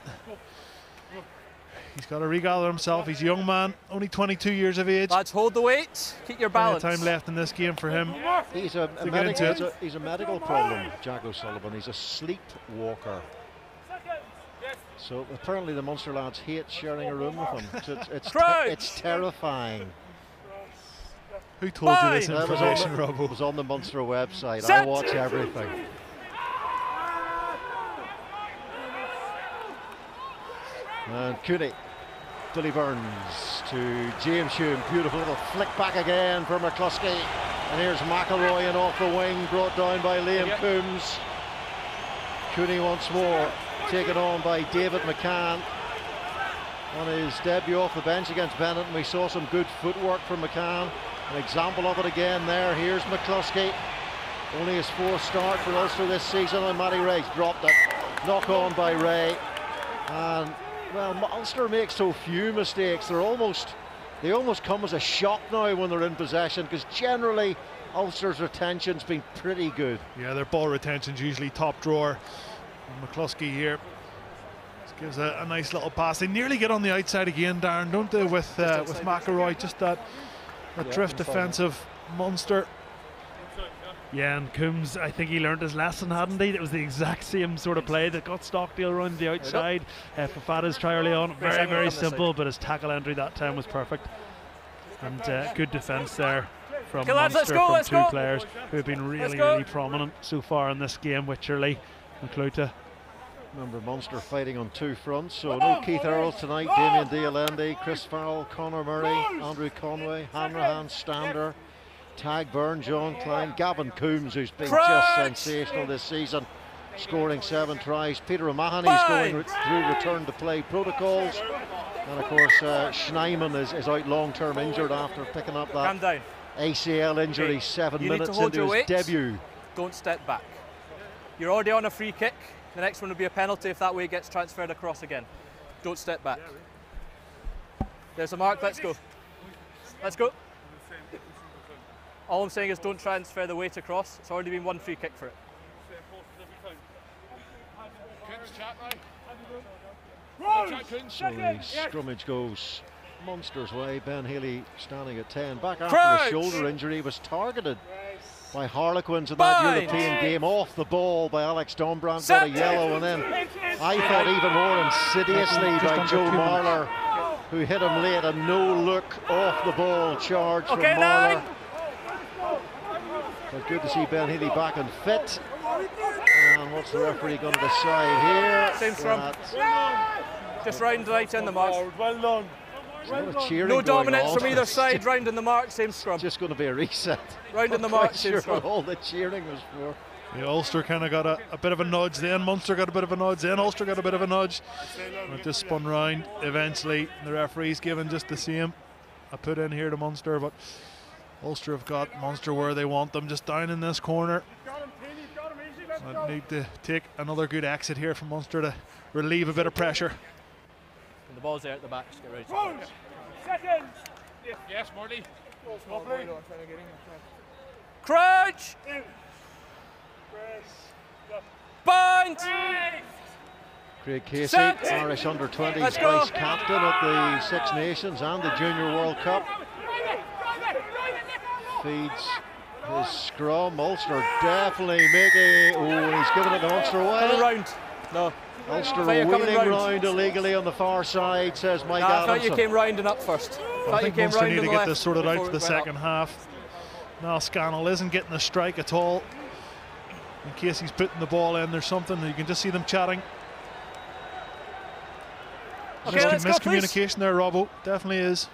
he's got to regather himself. He's a young man, only 22 years of age. Lads, hold the weight, keep your balance. Time left in this game for him. He's a medical problem, Jack O'Sullivan. He's a sleepwalker. So apparently the Munster lads hate sharing a room with him. It's terrifying. Who told you this information, Robbo? It was on the Munster website. I watch everything. And Cooney, Billy Burns to James Hume. Beautiful little flick back again for McCluskey. And here's McElroy and off the wing, brought down by Liam Coombs. Cooney once more, taken on by David McCann. On his debut off the bench against Bennett, and we saw some good footwork from McCann. An example of it again there. Here's McCluskey. Only his 4th start for Ulster this season, and Matty Ray's dropped it. Knock on by Ray. And well, Ulster makes so few mistakes. They almost come as a shock now when they're in possession, because generally Ulster's retention's been pretty good. Yeah, their ball retention's usually top drawer. And McCluskey here just gives a nice little pass. They nearly get on the outside again, Darren, don't they, with McElroy? Just that drift defensive Munster. Yeah, and Coombs, I think he learned his lesson, hadn't he? It was the exact same sort of play that got Stockdale around the outside. Fafada's try early on, very simple, but his tackle entry that time was perfect. And good defence there from Okay, lads, Munster, let's from go. two players who have been really prominent so far in this game, Wycherley and Cluta. Remember, Munster fighting on two fronts, so no Keith Earls tonight, Damien Dialendi, Chris Farrell, Conor Murray, Andrew Conway, Hanrahan, Stander, Tag Byrne, John Klein, Gavin Coombs, who's been just sensational this season, scoring 7 tries, Peter O'Mahony's going through return to play protocols, and of course Schneiman is out long-term injured after picking up that ACL injury 7 minutes into his debut. Don't step back. You're already on a free kick. The next one will be a penalty if that way gets transferred across again. Don't step back. There's a mark, let's go. Let's go. All I'm saying is don't transfer the weight across. It's already been 1 free kick for it. So the scrummage goes Munster's way. Ben Healy standing at 10. Back after a shoulder injury, was targeted by Harlequins in that European game, off the ball by Alex Dombrandt, got a yellow, and then I thought even more insidiously by Joe Marler, who hit him late, a no-look off the ball charge from Marler. But good to see Ben Healy back and fit. And what's the referee going to decide here? Same scrum. Just round right in the mark. Well done. No dominance from either side, round in the mark, same scrum. Just going to be a reset. Round in the mark, same sure scrum. what all the cheering was for. Yeah, Ulster kind of got a bit of a nudge then, Munster got a bit of a nudge then, Ulster got a bit of a nudge. It just spun round eventually. The referee's given just the same. I put in here to Munster, but Ulster have got Munster where they want them, just down in this corner. I need to take another good exit here from Munster to relieve a bit of pressure. And the ball's there at the back, just get ready. Seconds. Yes, Marty. Crouch! Bind! Craig Casey, Irish under-20s vice captain at the Six Nations and the Junior World Cup. Feeds his scrum. Ulster definitely making. Oh, he's giving it to Ulster away. Coming round. No. Ulster wheeling round illegally on the far side, says Mike Adamson. I thought you came rounding up first. I think Munster need to get this sorted out for the second half. Now Scannell isn't getting a strike at all. In case he's putting the ball in, there's something. You can just see them chatting. Okay, miscommunication there, Robbo. Definitely is.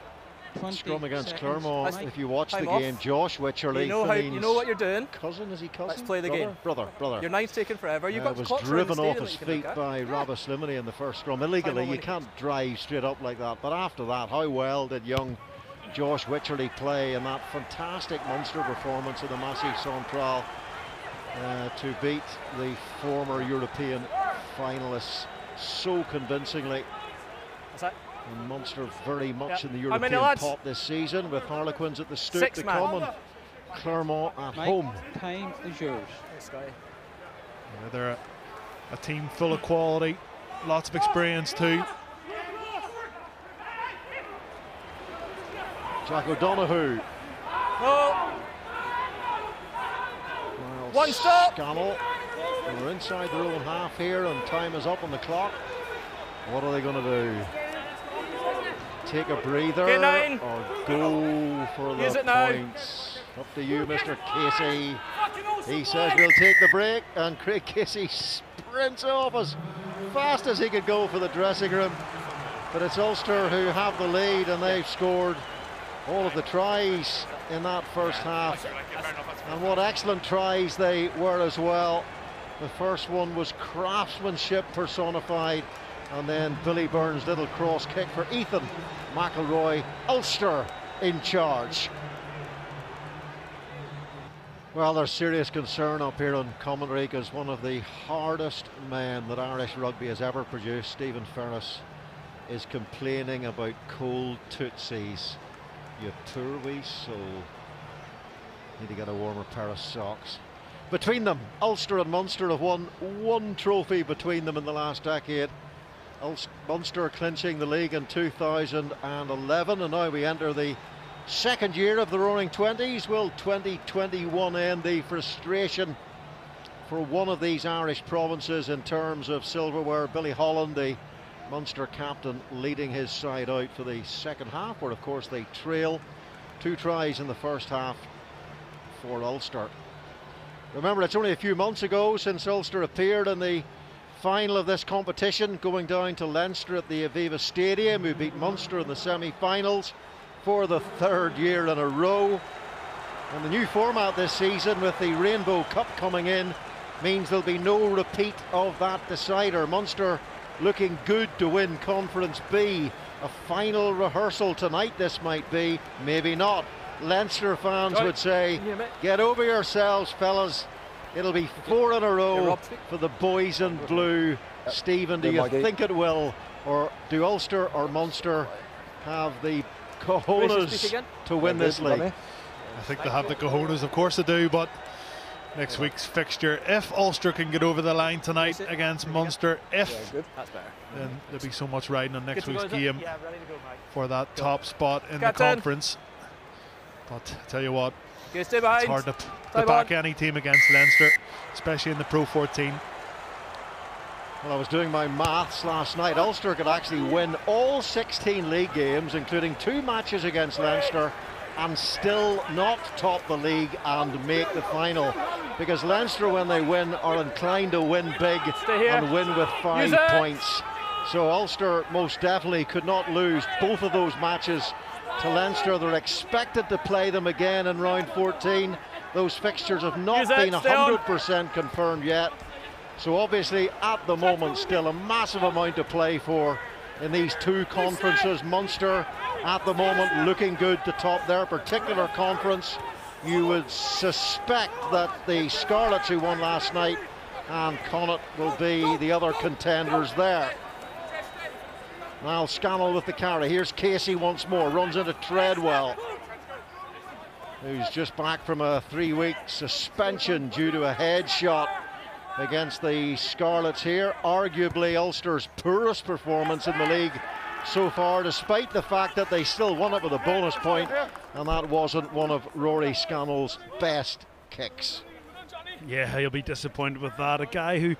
Scrum against Clermont. If you watch the game, Josh Wycherley, you know what you're doing. Cousin, is he cousin? Let's play the game. Brother. Your nine's taking forever. You got was driven off his feet by Rabah Slimani in the first scrum. Illegally, you can't drive straight up like that. But after that, how well did young Josh Wycherley play in that fantastic Munster performance in the Massey Central to beat the former European finalists so convincingly. And Munster very much in the European pot this season, with Harlequins at the stoop to come and Clermont at home. Time is yours. Yeah, they're a team full of quality, lots of experience too. Jack O'Donoghue. One stop. Scannell. We're inside their own half here, and time is up on the clock. What are they going to do? Take a breather or go for the points? Up to you, Mr. Casey. He says we'll take the break, and Craig Casey sprints off as fast as he could go for the dressing room. But it's Ulster who have the lead, and they've scored all of the tries in that first half. And what excellent tries they were as well. The first one was craftsmanship personified, and then Billy Byrne's little cross kick for Ethan McElroy. Ulster in charge. Well, there's serious concern up here on commentary, because one of the hardest men that Irish rugby has ever produced, Stephen Ferris, is complaining about cold tootsies. You poor wee soul. Need to get a warmer pair of socks. Between them, Ulster and Munster have won one trophy between them in the last decade. Munster clinching the league in 2011, and now we enter the second year of the Roaring Twenties. Will 2021 end the frustration for one of these Irish provinces in terms of silverware? Billy Holland, the Munster captain, leading his side out for the second half, where of course they trail 2 tries in the first half for Ulster. Remember, it's only a few months ago since Ulster appeared in the final of this competition, going down to Leinster at the Aviva Stadium, who beat Munster in the semi-finals for the third year in a row. And the new format this season, with the Rainbow Cup coming in, means there'll be no repeat of that decider. Munster looking good to win Conference B. A final rehearsal tonight this might be, maybe not. Leinster fans would say, get over yourselves, fellas. It'll be 4 in a row for the boys in blue. Stephen, do you think it will? Or do Ulster or Munster have the cojones to win this league? I think they have the cojones, of course they do, but next week's fixture, if Ulster can get over the line tonight against Munster, then there'll be so much riding on next week's game for that top spot in the conference. But I tell you what, it's hard to back any team against Leinster, especially in the Pro 14. Well, I was doing my maths last night. Ulster could actually win all 16 league games, including 2 matches against Leinster, and still not top the league and make the final. Because Leinster, when they win, are inclined to win big and win with 5 points. So Ulster most definitely could not lose both of those matches to Leinster. They're expected to play them again in round 14. Those fixtures have not been 100% confirmed yet. So obviously at the moment still a massive amount to play for in these 2 conferences. Munster at the moment looking good to top their particular conference. You would suspect that the Scarlets, who won last night, and Connacht will be the other contenders there. Now Scannell with the carry. Here's Casey once more, runs into Treadwell, who's just back from a 3-week suspension due to a headshot against the Scarlets here. Arguably Ulster's poorest performance in the league so far, despite the fact that they still won it with a bonus point, and that wasn't one of Rory Scannell's best kicks. Yeah, he'll be disappointed with that. A guy who,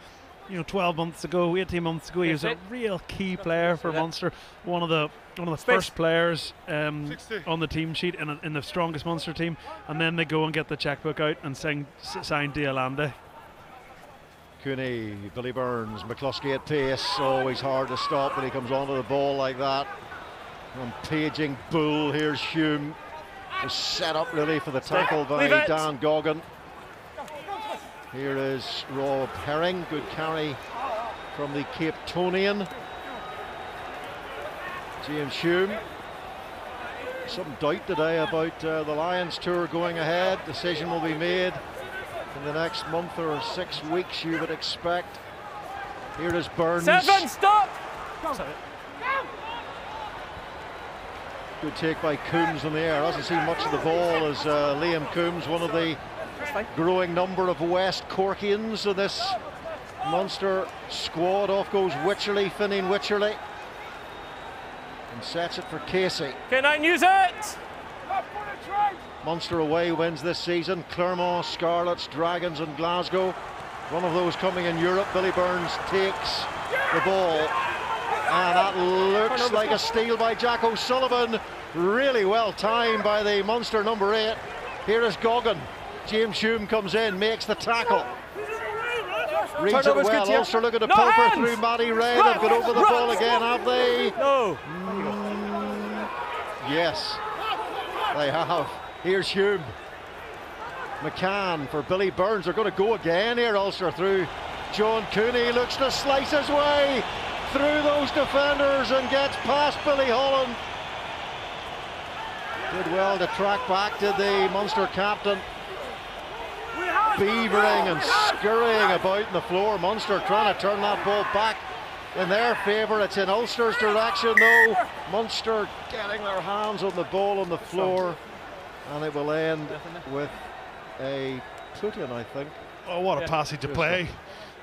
you know, 12 months ago, 18 months ago, he was a real key player for Munster. One of the first players on the team sheet in the strongest Munster team, and then they go and get the checkbook out and sign Dialande. Cooney, Billy Burns, McCluskey at pace, always hard to stop when he comes onto the ball like that. And paging Bull, here's Hume, was set up really for the tackle by Dan Goggin. Here is Rob Herring, good carry from the Cape Tonian. James Hume. Some doubt today about the Lions tour going ahead. Decision will be made in the next month or 6 weeks, you would expect. Here is Burns. 7, stop! Good take by Coombs in the air. Hasn't seen much of the ball as Liam Coombs, one of the growing number of West Corkians in this Munster squad. Off goes Wycherley, Finian Wycherley, and sets it for Casey. K9, use it! Munster away wins this season. Clermont, Scarlets, Dragons and Glasgow. One of those coming in Europe. Billy Burns takes the ball, and that looks like a steal by Jack O'Sullivan. Really well timed by the Munster number 8. Here is Goggin. James Hume comes in, makes the tackle. Reads it well. Ulster looking to pilfer through Matty Ray. They've got over the ball again, have they? No. Yes, they have. Here's Hume. McCann for Billy Burns. They're going to go again here, Ulster, through John Cooney. Looks to slice his way through those defenders and gets past Billy Holland. Did well to track back, did the Munster captain. Beavering and scurrying about in the floor. Munster trying to turn that ball back in their favour. It's in Ulster's direction though. Munster getting their hands on the ball on the floor. And it will end with a put-in, I think. Oh, what a passage to play.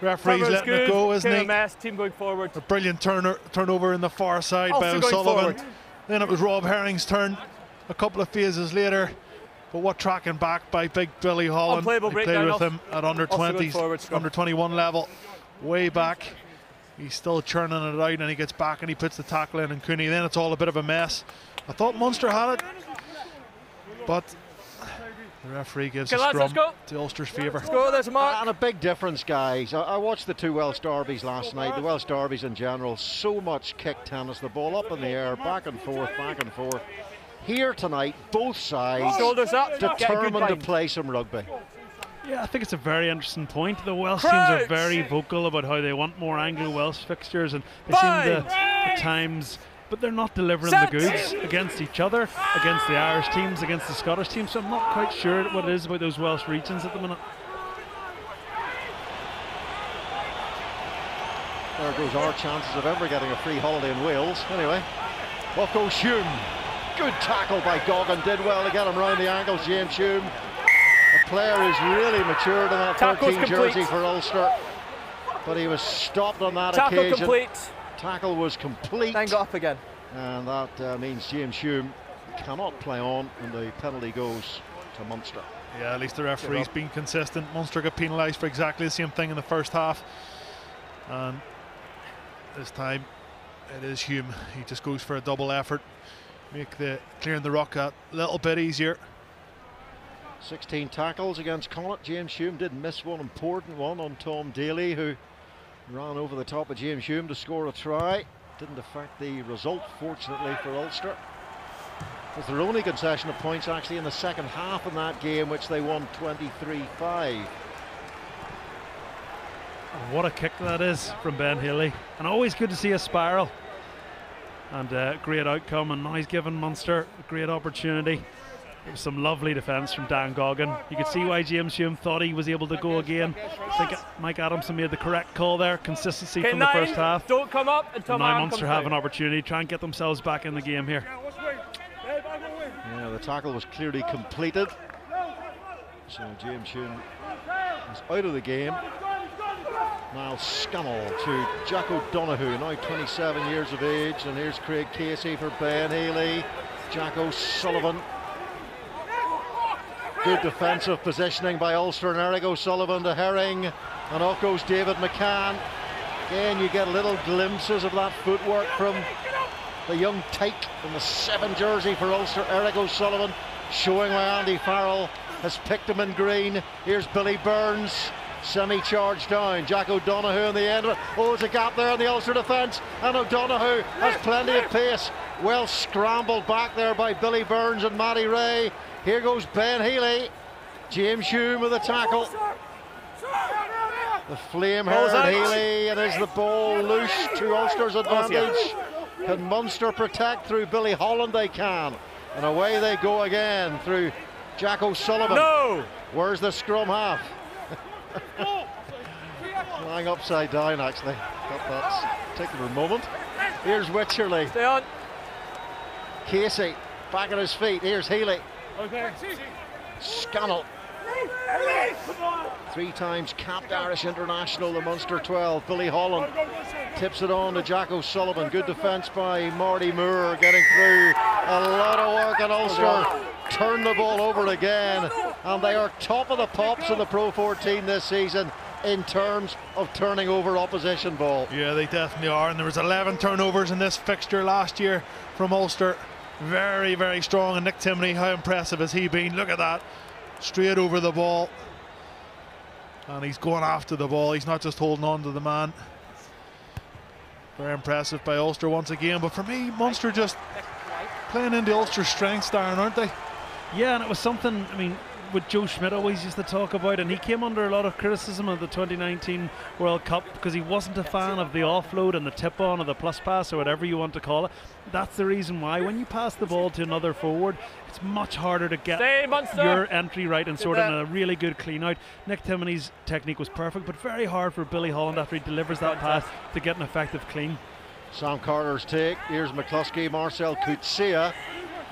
Referee's letting it go, isn't he? Team going forward. A brilliant turnover in the far side by O'Sullivan. Then it was Rob Herring's turn a couple of phases later. But what tracking back by big Billy Holland. He played with him at under 20s, under 21 level, way back. He's still churning it out, and he gets back and he puts the tackle in, and Cooney. Then it's all a bit of a mess. I thought Munster had it, but The referee gives a scrum to Ulster's favour. Let's go, there's a mark. And a big difference, guys. I watched the two Welsh derbies last night. The Welsh derbies in general, so much kick tennis, the ball up in the air, back and forth, back and forth. Here tonight, both sides shoulders up, determined to play some rugby. Yeah, I think it's a very interesting point. The Welsh teams are very vocal about how they want more Anglo-Welsh fixtures, and they seem to, at times, but they're not delivering the goods against each other, against the Irish teams, against the Scottish teams, so I'm not quite sure what it is about those Welsh regions at the minute. There goes our chances of ever getting a free holiday in Wales. Anyway, off goes Hume. Good tackle by Goggin, did well to get him round the ankles, James Hume. The player who's really matured in that 13 jersey for Ulster, but he was stopped on that occasion. Complete. Tackle was complete. Then got up again. And that means James Hume cannot play on, and the penalty goes to Munster. Yeah, at least the referee's been consistent. Munster got penalised for exactly the same thing in the first half. And this time it is Hume. He just goes for a double effort. Make the clearing the ruck a little bit easier. 16 tackles against Connacht. James Hume did miss one important one on Tom Daly, who ran over the top of James Hume to score a try. Didn't affect the result, fortunately, for Ulster. It was their only concession of points actually in the second half in that game, which they won 23-5. What a kick that is from Ben Healy, and always good to see a spiral. And great outcome, and now he's given Munster a great opportunity. It was some lovely defence from Dan Goggin. You could see why James Hume thought he was able to go again. I think Mike Adamson made the correct call there. Consistency from the first half. Don't come up until now Munster have an opportunity to try and get themselves back in the game here. Yeah, the tackle was clearly completed. So James Hume is out of the game. Now Scannell to Jack O'Donoghue, now 27 years of age, and here's Craig Casey for Ben Healy. Jack O'Sullivan. Good defensive positioning by Ulster, and Eric O'Sullivan to Herring, and off goes David McCann. Again, you get little glimpses of that footwork from the young tyke in the 7 jersey for Ulster, Eric O'Sullivan, showing why Andy Farrell has picked him in green. Here's Billy Burns. Semi-charged down, Jack O'Donoghue in the end of it. Oh, there's a gap there in the Ulster defence, and O'Donoghue has plenty of pace. Well scrambled back there by Billy Burns and Matty Ray. Here goes Ben Healy. James Hume with a tackle. The flame-haired Healy, and is the ball loose to Ulster's advantage? Can Munster protect through Billy Holland? They can. And away they go again through Jack O'Sullivan. No! Where's the scrum half? Lying upside down, actually. Got that particular moment. Here's Wycherley. Stay on. Casey back at his feet. Here's Healy. Okay. Scannell. 3 times capped Irish international, the Munster 12. Billy Holland tips it on to Jack O'Sullivan. Good defence by Marty Moore, getting through. A lot of work at Ulster. Turn the ball over again, and they are top of the pops in the Pro 14 this season in terms of turning over opposition ball. Yeah, they definitely are, and there was 11 turnovers in this fixture last year from Ulster. Very, very strong, and Nick Timoney, how impressive has he been? Look at that, straight over the ball, and he's going after the ball. He's not just holding on to the man. Very impressive by Ulster once again, but for me, Munster just playing into Ulster's strengths, Darren, aren't they? Yeah, and it was something, I mean, what Joe Schmidt always used to talk about, and he came under a lot of criticism of the 2019 World Cup because he wasn't a fan of the offload and the tip-on or the plus pass or whatever you want to call it. That's the reason why when you pass the ball to another forward, it's much harder to get your entry right and sort of a really good clean out. Nick Timoney's technique was perfect, but very hard for Billy Holland after he delivers that pass to get an effective clean. Sam Carter's take. Here's McCluskey. Marcel Coetzee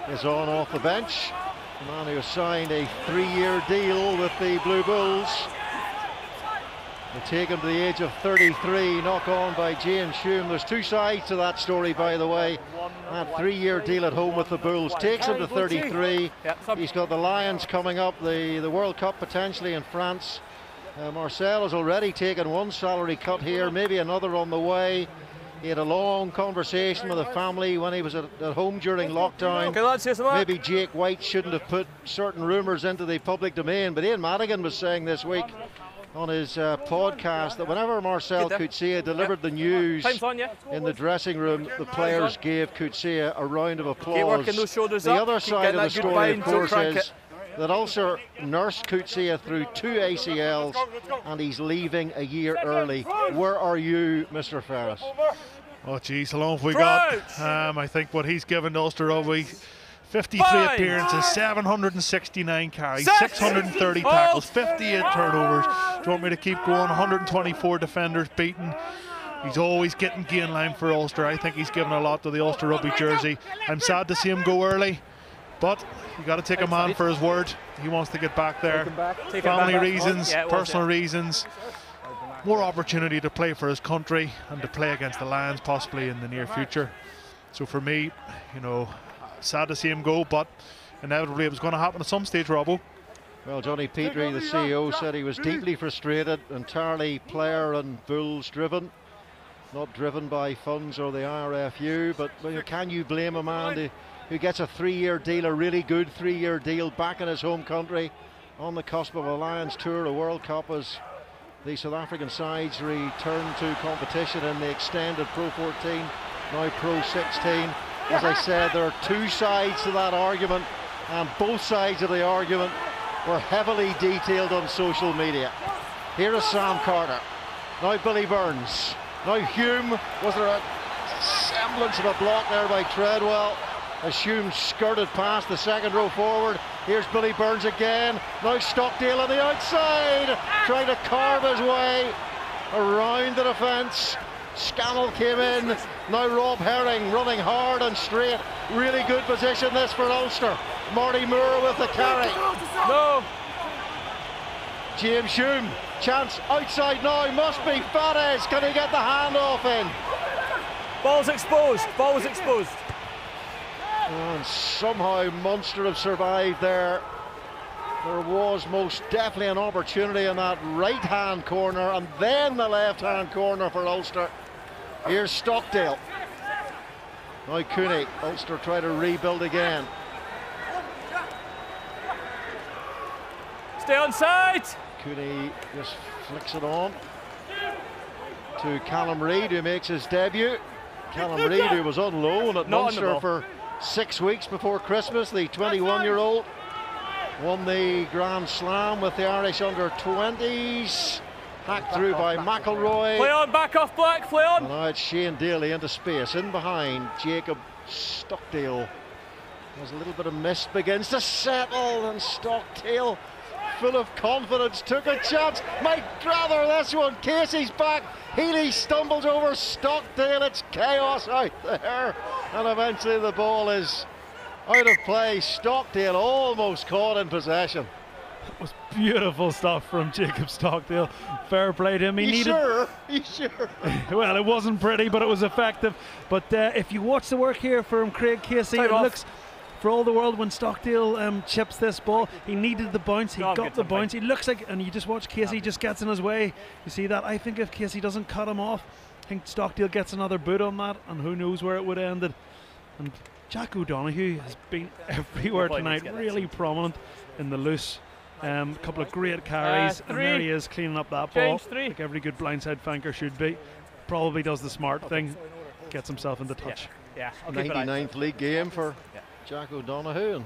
is on off the bench. The man who signed a 3-year deal with the Blue Bulls. They take him to the age of 33, knock on by James Hume. There's 2 sides to that story, by the way. That 3-year deal at home with the Bulls takes him to 33. He's got the Lions coming up, the World Cup potentially in France. Marcel has already taken 1 salary cut here, maybe another on the way. He had a long conversation with the family when he was at home during lockdown. Okay, lads, here's the mark. Maybe Jake White shouldn't have put certain rumours into the public domain, but Ian Madigan was saying this week on his podcast that whenever Marcel Coetzee delivered the news in the dressing room, the players gave Coetzee a round of applause. The other side of the story, of course, is that Ulster nursed Coetzee through 2 ACLs and he's leaving a year early. Where are you, Mr. Ferris? Oh, geez, how long have we got? I think what he's given to Ulster Rugby, 53 appearances, 769 carries, 630 tackles, 58 turnovers. Do you want me to keep going? 124 defenders beaten. He's always getting gain line for Ulster. I think he's given a lot to the Ulster Rugby jersey. I'm sad to see him go early, but you got to take a man for his word. He wants to get back there. Family reasons, personal reasons. More opportunity to play for his country and to play against the Lions possibly in the near future. So for me, you know, sad to see him go, but inevitably it was going to happen at some stage, Robbo. Well, Johnny Petrie, the CEO, said he was deeply frustrated, entirely player and Bulls driven, not driven by funds or the RFU. But can you blame a man who gets a 3-year deal, a really good 3-year deal, back in his home country, on the cusp of a Lions tour, a World Cup, as the South African sides return to competition in the extended Pro 14, now Pro 16. As I said, there are 2 sides to that argument, and both sides of the argument were heavily detailed on social media. Here is Sam Carter, now Billy Burns, now Hume. Was there a semblance of a block there by Treadwell as Hume skirted past the second row forward? Here's Billy Burns again, now Stockdale on the outside, trying to carve his way around the defence. Scannell came in, now Rob Herring running hard and straight. Really good position this for Ulster. Marty Moore with the carry. No. James Hume, chance outside now, must be Fares. Can he get the handoff in? Ball's exposed, ball's exposed. And somehow Munster have survived there. There was most definitely an opportunity in that right-hand corner and then the left-hand corner for Ulster. Here's Stockdale. Now Cooney, Ulster try to rebuild again. Stay on side. Cooney just flicks it on to Callum Reid, who makes his debut. Callum Reid, who was on loan at Munster for 6 weeks before Christmas, the 21-year-old. Won the Grand Slam with the Irish under-20s. Hacked through by McElroy. Play on, back off Black, play on. And now it's Shane Daly into space. In behind, Jacob Stockdale. There's a little bit of mist, begins to settle, and Stockdale, full of confidence, took a chance. Might rather this one. Casey's back. Healy stumbles over Stockdale. It's chaos out there. And eventually the ball is out of play. Stockdale almost caught in possession. It was beautiful stuff from Jacob Stockdale. Fair play to him. You sure? Well, it wasn't pretty, but it was effective. But if you watch the work here from Craig Casey, it looks, for all the world, when Stockdale chips this ball, he needed the bounce. He got the bounce. He looks like, and you just watch Casey just gets in his way. You see that? I think if Casey doesn't cut him off, I think Stockdale gets another boot on that, and who knows where it would have ended. And Jack O'Donoghue has been everywhere tonight, really prominent in the loose. A couple of great carries, and there he is cleaning up that ball, like every good blindside flanker should be. Probably does the smart thing, gets himself into touch. Yeah, 99th league game for Jack O'Donoghue. And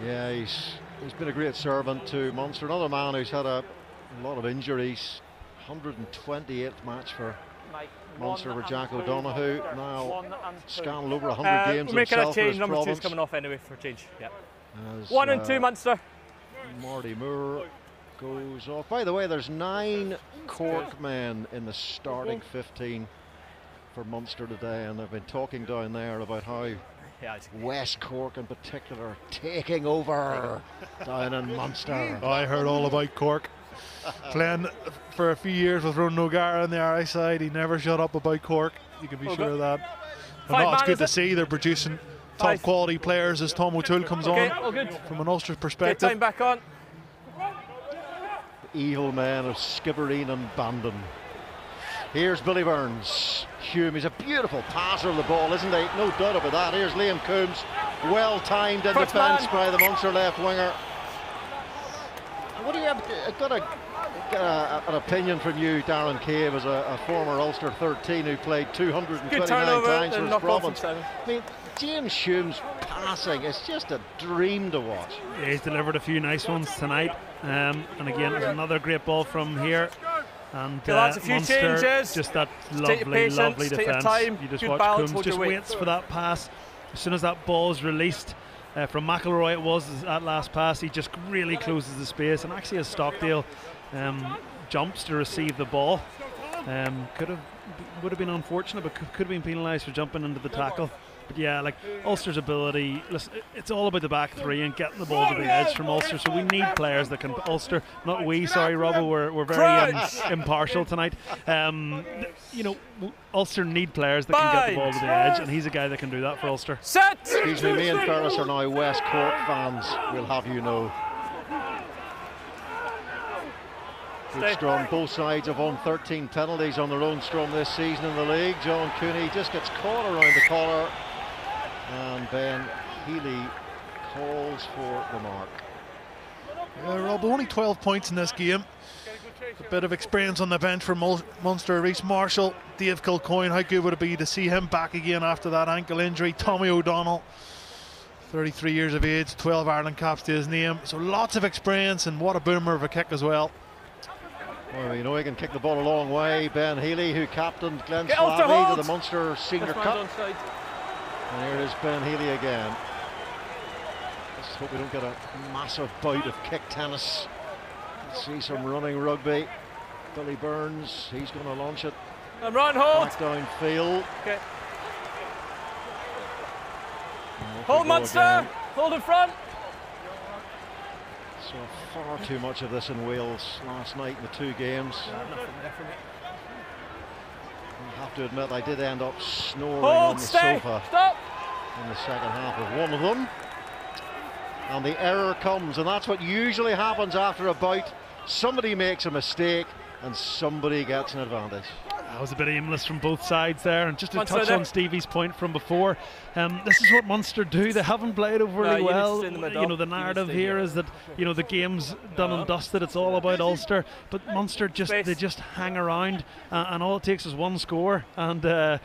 yeah, he's been a great servant to Munster. Another man who's had a lot of injuries. 128th match for Munster for Jack O'Donoghue. Now Scannell over 100 games we're making a himself change. for Number province. 2's coming off anyway for change. Yeah. As, 1 and 2 Munster. Marty Moore goes off. By the way, there's 9 Cork men in the starting 15 for Munster today, and they've been talking down there about how West Cork in particular are taking over down in Munster. I heard all about Cork. Playing for a few years with Ronan O'Gara on the Irish side, he never shut up about Cork. You can be sure of that. And no, it's good to see they're producing top quality players as Tom O'Toole comes on from an Ulster perspective. Time back on. The evil men of Skibbereen and Bandon. Here's Billy Burns. Hume, he's a beautiful passer of the ball, isn't he? No doubt about that. Here's Liam Coombs, well timed in defence by the Munster left winger. What do you have? I've got an opinion from you, Darren Cave, as a former Ulster 13 who played 229 times for his province. I mean, James Hume's passing is just a dream to watch. Yeah, he's delivered a few nice ones tonight, and again, there's another great ball from here. And that's a few Munster, changes. just that lovely defence. You just watch Coombs just waits for that pass. As soon as that ball is released from McElroy, it was that last pass, he just really closes the space. And actually, as Stockdale jumps to receive the ball, would have been unfortunate, but could have been penalised for jumping into the tackle. But yeah, like Ulster's ability, listen, it's all about the back three and getting the ball to the edge from Ulster. So we need players that can, Ulster, not we, sorry Robbo, we're very impartial tonight. You know, Ulster need players that can get the ball to the edge, and he's a guy that can do that for Ulster. Set! Excuse me, me and Ferris are now West Cork fans, we'll have you know. Good scrum, both sides have won 13 penalties on their own scrum this season in the league. John Cooney just gets caught around the collar, and Ben Healy calls for the mark. Yeah, Rob, only 12 points in this game. A bit of experience on the bench for Munster. Reece Marshall, Dave Kilcoyne, how good would it be to see him back again after that ankle injury? Tommy O'Donnell, 33 years of age, 12 Ireland caps to his name. So lots of experience, and what a boomer of a kick as well. Well, you know he can kick the ball a long way. Ben Healy, who captained Glen Slavey to the Munster Senior Cup. And here is Ben Healy again. Let's hope we don't get a massive bout of kick tennis. Let's see some running rugby. Billy Burns, he's going to launch it. And run, hold. Back downfield. Okay. Hold Munster. Again. Hold in front. So far too much of this in Wales last night in the two games. I have to admit, I did end up snoring on the sofa in the second half of one of them. And the error comes, and that's what usually happens after a bout. Somebody makes a mistake and somebody gets an advantage. That was a bit aimless from both sides there, and just to touch on Stevie's point from before, this is what Munster do. They haven't played overly well. You know, the narrative here is that, you know, the game's done and dusted. It's all about Ulster, but Munster they just hang around, and all it takes is one score, and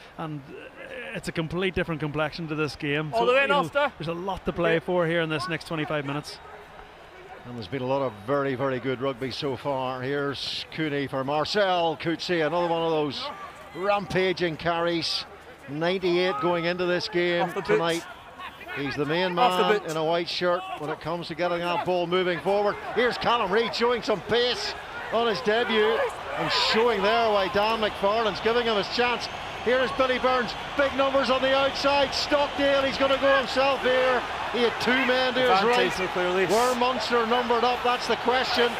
it's a complete different complexion to this game. All the way in Ulster. There's a lot to play for here in this next 25 minutes. And there's been a lot of very, very good rugby so far. Here's Cooney for Marcel Coetzee, another one of those rampaging carries. 98 going into this game tonight. He's the main man in a white shirt when it comes to getting that ball moving forward. Here's Callum Reid showing some pace on his debut, and showing there why Dan McFarlane's giving him his chance. Here is Billy Burns, big numbers on the outside. Stockdale, he's going to go himself here. He had two men to his right. Were Munster numbered up? That's the question.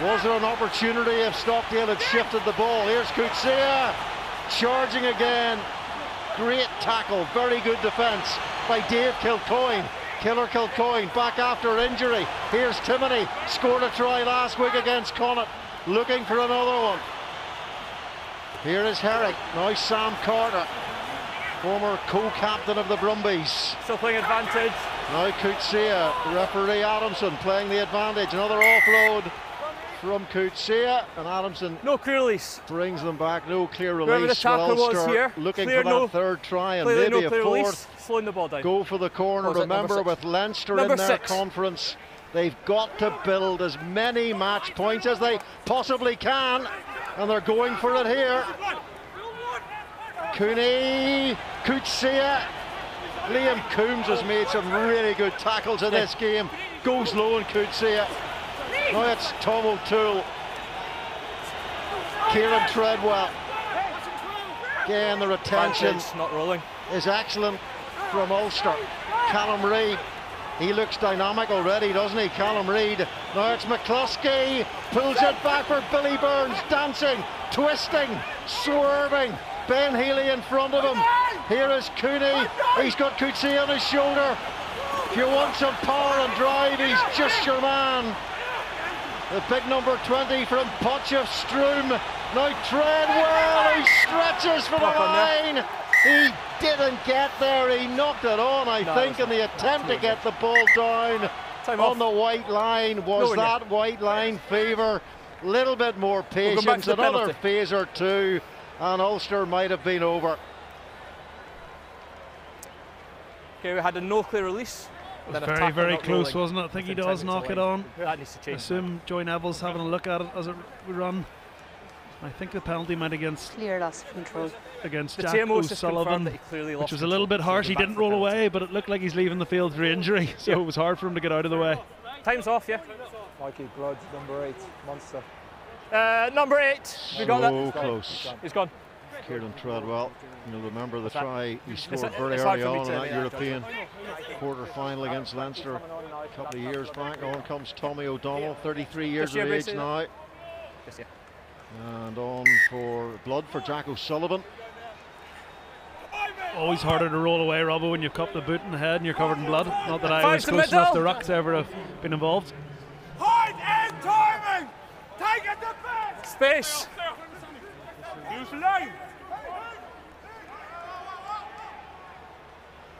Was there an opportunity if Stockdale had shifted the ball? Here's Coetzee charging again. Great tackle, very good defence by Dave Kilcoyne. Killer Kilcoyne back after injury. Here's Timoney, scored a try last week against Connacht, looking for another one. Here is Herrick, now Sam Carter, former co-captain of the Brumbies. Still playing advantage. Now Coetzee, referee Adamson playing the advantage. Another offload from Coetzee, and Adamson no clear release. Brings them back. No clear release. The tackle was here. Looking for that third try and maybe a fourth. Slowing the ball down. Go for the corner. Remember, with Leinster in their conference, they've got to build as many match points as they possibly can, and they're going for it here. Cooney, Coetzee, Liam Coombs has made some really good tackles in this game. Goes low on Coetzee. Now it's Tom O'Toole, Kieran Treadwell. Again, the retention not rolling. Is excellent from Ulster. Callum Reid, he looks dynamic already, doesn't he? Callum Reid. Now it's McCluskey, pulls it back for Billy Burns, dancing, twisting, swerving. Ben Healy in front of him. Here is Cooney. He's got Coetzee on his shoulder. If you want some power and drive, he's just your man. The big number 20 from Potchefstroom. Now Treadwell, he stretches for the line. He didn't get there. He knocked it on, I think, in the attempt to get the ball down on the white line. Was that white line fever? Little bit more patience, another phase or two, and Ulster might have been over. Okay, we had a no clear release. It was very close, wasn't it? I think he does knock it on. That needs to change. I assume Joy Neville's having a look at it as it run. I think the penalty meant against clear loss of control against Jack O'Sullivan, which was a little bit harsh. He didn't roll away, but it looked like he's leaving the field through injury, so it was hard for him to get out of the way. Time's off, yeah. Mikey Blood, number 8, Munster. Number 8. We got that. So close. He's gone. Kieran Treadwell, you'll remember the try he scored very early on in that European quarter-final against Leinster a couple of years back. On comes Tommy O'Donnell, 33 years of age now. And on for blood for Jack O'Sullivan. Always harder to roll away, Robbo, when you've cupped the boot in the head and you're covered in blood. Not that I was close enough to rucks ever have been involved. Hard and timing! Take it to back! Space! Use line!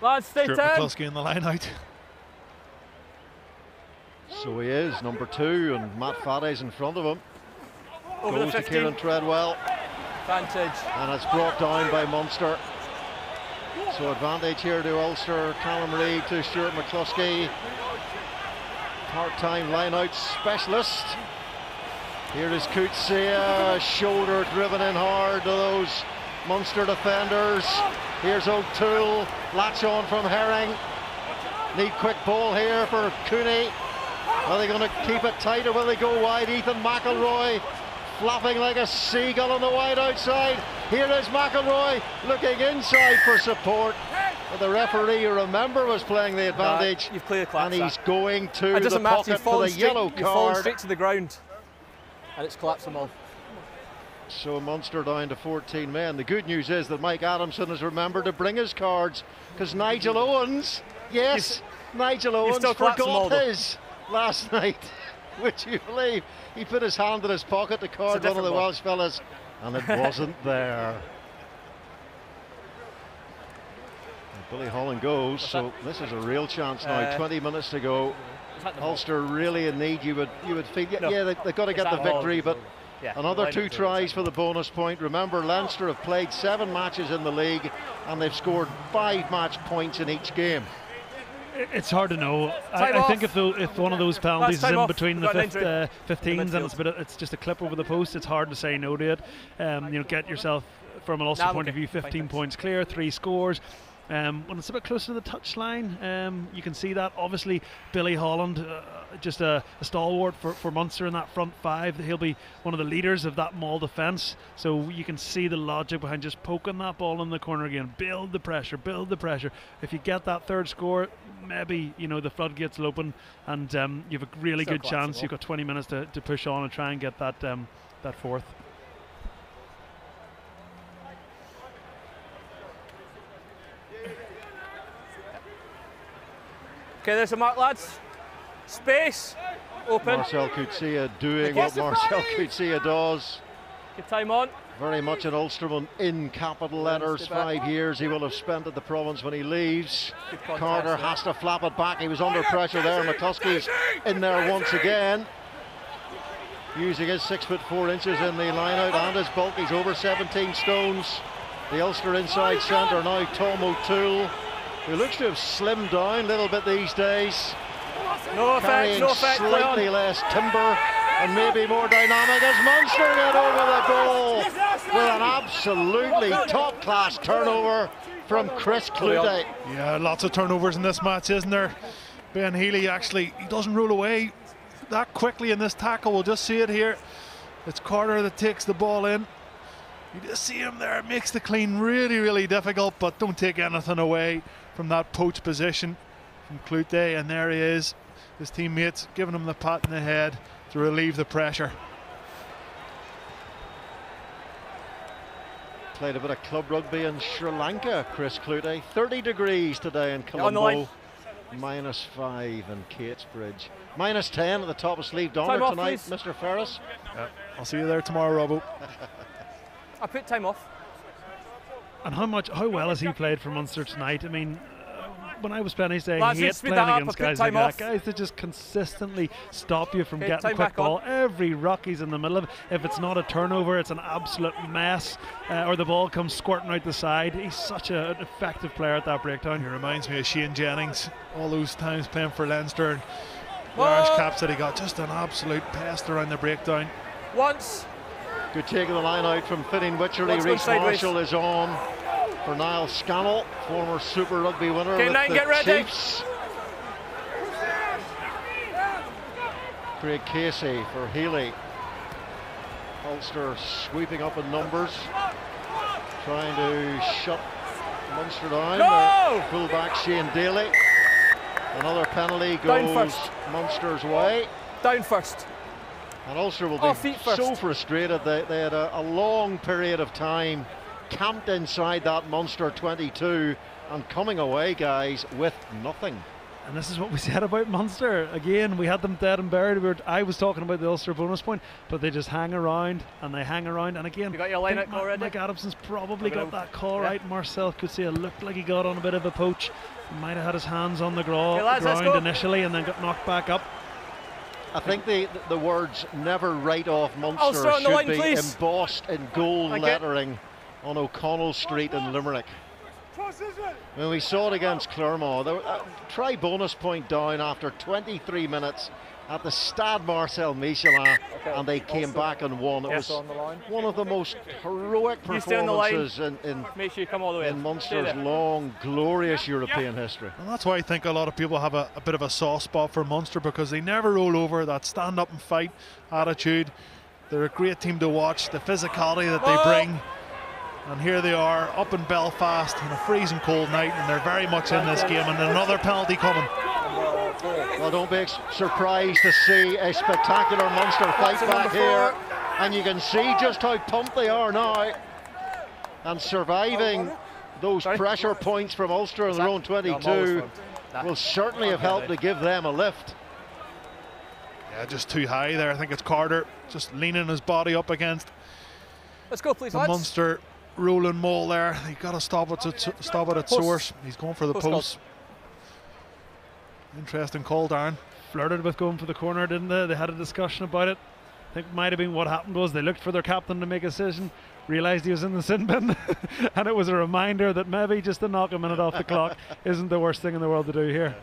Lads, stay Stuart 10. McCluskey in the line out. So he is, number 2, and Matt Fadday's in front of him. Over Goes to Kieran Treadwell. Advantage. And it's brought down by Munster. So advantage here to Ulster. Callum Reid to Stuart McCluskey. Part-time line-out specialist. Here is Coetzee, shoulder driven in hard to those Munster defenders. Here's O'Toole, latch on from Herring. Need quick ball here for Cooney. Are they going to keep it tight or will they go wide? Ethan McElroy flapping like a seagull on the wide outside. Here is McElroy looking inside for support. But the referee, you remember, was playing the advantage. You've clear and he's going to the pocket for the yellow You've fallen card. straight to the ground. And it's collapsed them all. So Munster down to 14 men. The good news is that Mike Adamson has remembered to bring his cards, because Nigel Owens, Nigel Owens forgot his last night. Would you believe? He put his hand in his pocket to card one of the Welsh fellas, and it wasn't there. And Billy Holland goes, so this is a real chance now. 20 minutes to go. Ulster really in need. You would feel, they've got to get the victory, but another 2 tries for the bonus point. Remember, Leinster have played 7 matches in the league, and they've scored 5 match points in each game. It's hard to know. I think if one of those penalties is in between the 15s and it's just a clip over the post, it's hard to say no to it. Get yourself, from an Ulster point of view, 15 points clear, 3 scores. When it's a bit closer to the touchline, you can see that. Obviously, Billy Holland, just a stalwart for Munster in that front 5. He'll be one of the leaders of that maul defence. So you can see the logic behind just poking that ball in the corner again. Build the pressure, build the pressure. If you get that 3rd score, maybe the floodgates will open, and you have a really good chance. You've got 20 minutes to push on and try and get that 4th. Okay, there's a mark, lads. Space. Open. Marcel Coetzee doing what Marcel Coetzee does. Get time on. Very much an Ulsterman in capital letters. 5 years he will have spent at the province when he leaves. Carter has to flap it back. He was under pressure there. McCluskey's in there once again. Using his 6'4" in the line out and his bulk. He's over 17 stones. The Ulster inside centre now, Tom O'Toole, who looks to have slimmed down a little bit these days. No effect, slightly less timber and maybe more dynamic as Munster get over the goal with an absolutely top-class turnover from Chris Clute. Yeah, lots of turnovers in this match, isn't there? Ben Healy he doesn't roll away that quickly in this tackle. We'll just see it here. It's Carter that takes the ball in. You just see him there, makes the clean really, really difficult, but don't take anything away from that poach position from Clute, and there he is. His teammates giving him the pat in the head to relieve the pressure. Played a bit of club rugby in Sri Lanka, Chris Clute. 30 degrees today in Colombo. On the line. -5 in Catesbridge. -10 at the top of Sleeve Donner Time off, tonight, please. Mr. Ferris. Yeah, I'll see you there tomorrow, Robbo. I put time off. And how well has he played for Munster tonight? I mean, when I was playing, I used to say I Lads, hate speed playing that up, against I put guys like time that. off. Guys that just consistently stop you from Okay, getting time quick back on. ball. Every ruck he's in the middle of. If it's not a turnover, it's an absolute mess. Or the ball comes squirting out the side. He's such an effective player at that breakdown. He reminds me of Shane Jennings, all those times playing for Leinster. And the Irish caps that he got, just an absolute pest around the breakdown. Once. Good take of the line out from Fitting Wycherley. Let's go Reece sideways. Marshall is on for Niall Scannell, former Super Rugby winner Okay, with Nine, the get ready. Chiefs. Craig Casey for Healy. Ulster sweeping up in numbers, trying to shut Munster down. No! Fullback Shane Daly. Another penalty Down goes first. Munster's way. Down first. And Ulster will Off be feet first. so frustrated. They had a long period of time camped inside that Munster 22 and coming away, guys, with nothing. And this is what we said about Munster. Again, we had them dead and buried. I was talking about the Ulster bonus point, but they just hang around and they hang around. And again, You got your line I think out call ready? Mike Adamson's probably We're got gonna- that call yeah. right. Marcel Coetzee looked like he got on a bit of a poach. He might have had his hands on the Okay, lads, let's ground go. initially and then got knocked back up. I think the words "never write off Munster" Ulster on the should line, be please. embossed in gold Thank you. lettering on O'Connell Street in Limerick. When we saw it against Clermont, try bonus point down after 23 minutes at the Stade Marcel Michelin, and they came back and won. It was on the line. one of the most heroic You stay on the line. performances in Make sure you come all the way. in Munster's Stay there. long, glorious European history. And that's why I think a lot of people have a bit of a soft spot for Munster, because they never roll over. That stand up and fight attitude. They're a great team to watch. The physicality that they bring. And here they are up in Belfast on a freezing cold night, and they're very much in this game, and another penalty coming. Well, don't be surprised to see a spectacular Munster fight back here, and you can see just how pumped they are now, and surviving those pressure points from Ulster in their own 22 will certainly have helped to give them a lift. Yeah, just too high there. I think it's Carter just leaning his body up against Let's go, please, the lads. Munster rolling maul there. They got to stop it at source. He's going for the Post post. Interesting call, Darren. Flirted with going for the corner, didn't they? They had a discussion about it. I think might have been what happened was they looked for their captain to make a decision, realised he was in the sin bin, and it was a reminder that maybe just to knock a minute off the clock isn't the worst thing in the world to do here.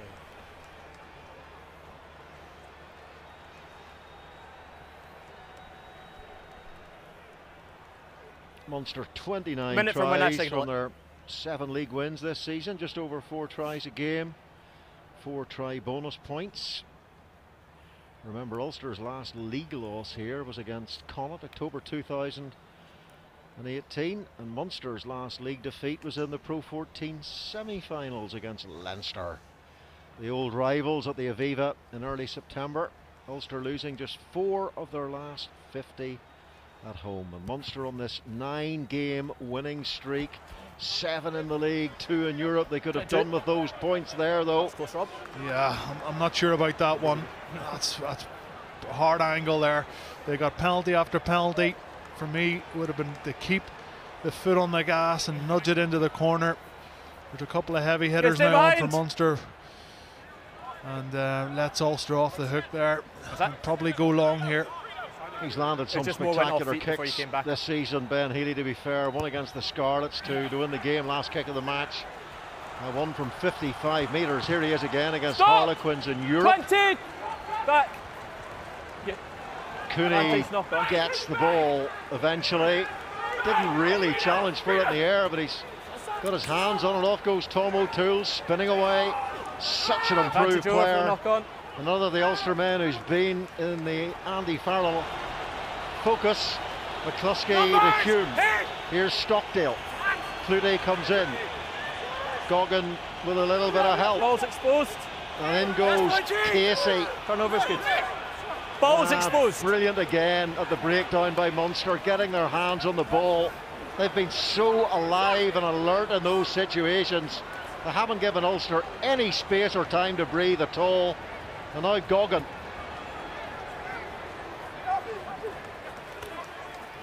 Munster 29 Minute from when that tries signal. from their 7 league wins this season, just over 4 tries a game, 4 try bonus points. Remember, Ulster's last league loss here was against Connacht, October 2018, and Munster's last league defeat was in the Pro 14 semi-finals against Leinster, the old rivals at the Aviva in early September. Ulster losing just 4 of their last 50 at home, and Munster on this 9-game winning streak, 7 in the league, 2 in Europe. They could have done with those points there, though. Close, Rob. Yeah, I'm not sure about that one. That's a hard angle there. They got penalty after penalty. For me, it would have been to keep the foot on the gas and nudge it into the corner. There's a couple of heavy hitters stay now on behind. for Munster, and lets Ulster off the hook there. that? Probably go long here. He's landed some just more went off spectacular feet before you kicks came back. this season, Ben Healy, to be fair. One against the Scarlets to win the game, last kick of the match. One from 55 metres. Here he is again against Stop. Harlequins in Europe. 20! Back! Cooney Andy's knocked on. gets the ball eventually. Didn't really challenge for it in the air, but he's got his hands on it. Off goes Tom O'Toole, spinning away. Such an improved Advantage over for the player. knock on. Another of the Ulster men who's been in the Andy Farrell focus. McCluskey to Hume. Here's Stockdale. Clute comes in. Goggin with a little bit of help. Ball's exposed. And in goes Casey. Turnover's good. Ball's exposed. Brilliant again at the breakdown by Munster, getting their hands on the ball. They've been so alive and alert in those situations, They haven't given Ulster any space or time to breathe at all. And now Goggin.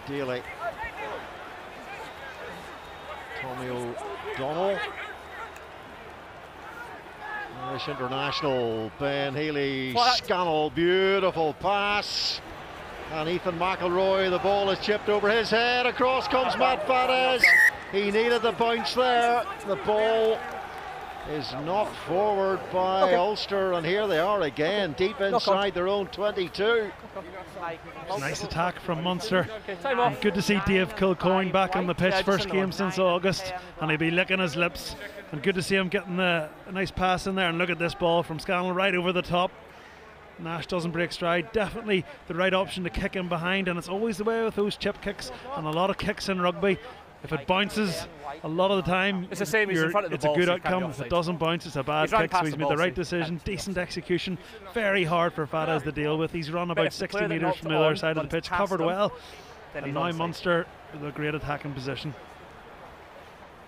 Daly. Tommy O'Donnell. Irish international Ben Healy. Scannell, beautiful pass. And Ethan McElroy, the ball is chipped over his head. Across comes Matt Faddis. He needed the bounce there. The ball is knocked forward by Ulster, and here they are again, deep inside their own 22. Nice attack from Munster. And good to see Dave Kilcoyne back on the pitch, first game since August, and he'll be licking his lips. And good to see him getting a nice pass in there. And look at this ball from Scannell right over the top. Nash doesn't break stride. Definitely the right option to kick him behind, and it's always the way with those chip kicks and a lot of kicks in rugby. If it bounces, a lot of the time, it's the same. He's in front of the it's ball, a good so outcome. If it doesn't bounce, it's a bad kick. So he's made the right decision. Decent execution. Very hard for Faddis to deal with. He's run about 60 metres from the other side of the pitch, covered well. And now Munster with a great attacking position.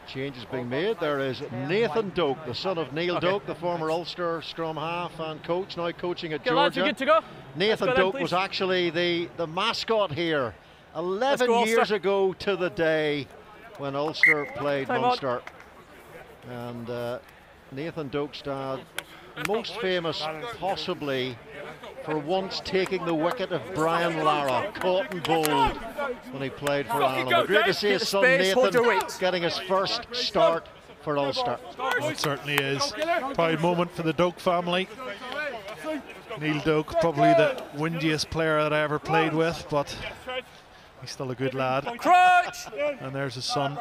Changes being made. There is Nathan Doak, the son of Neil Doak, the former Ulster scrum half and coach, now coaching at Georgia. Lads, you good to go? Nathan Doak was actually the mascot here 11 years ago to the day when Ulster played Munster. And Nathan Doak's dad, most famous possibly for once taking the wicket of Brian Lara, caught and bowled when he played for Ireland. Great to see his son Nathan getting his first start for Ulster. Well, it certainly is. Proud moment for the Doak family. Neil Doak, probably the windiest player that I ever played with, but he's still a good lad. And there's his son.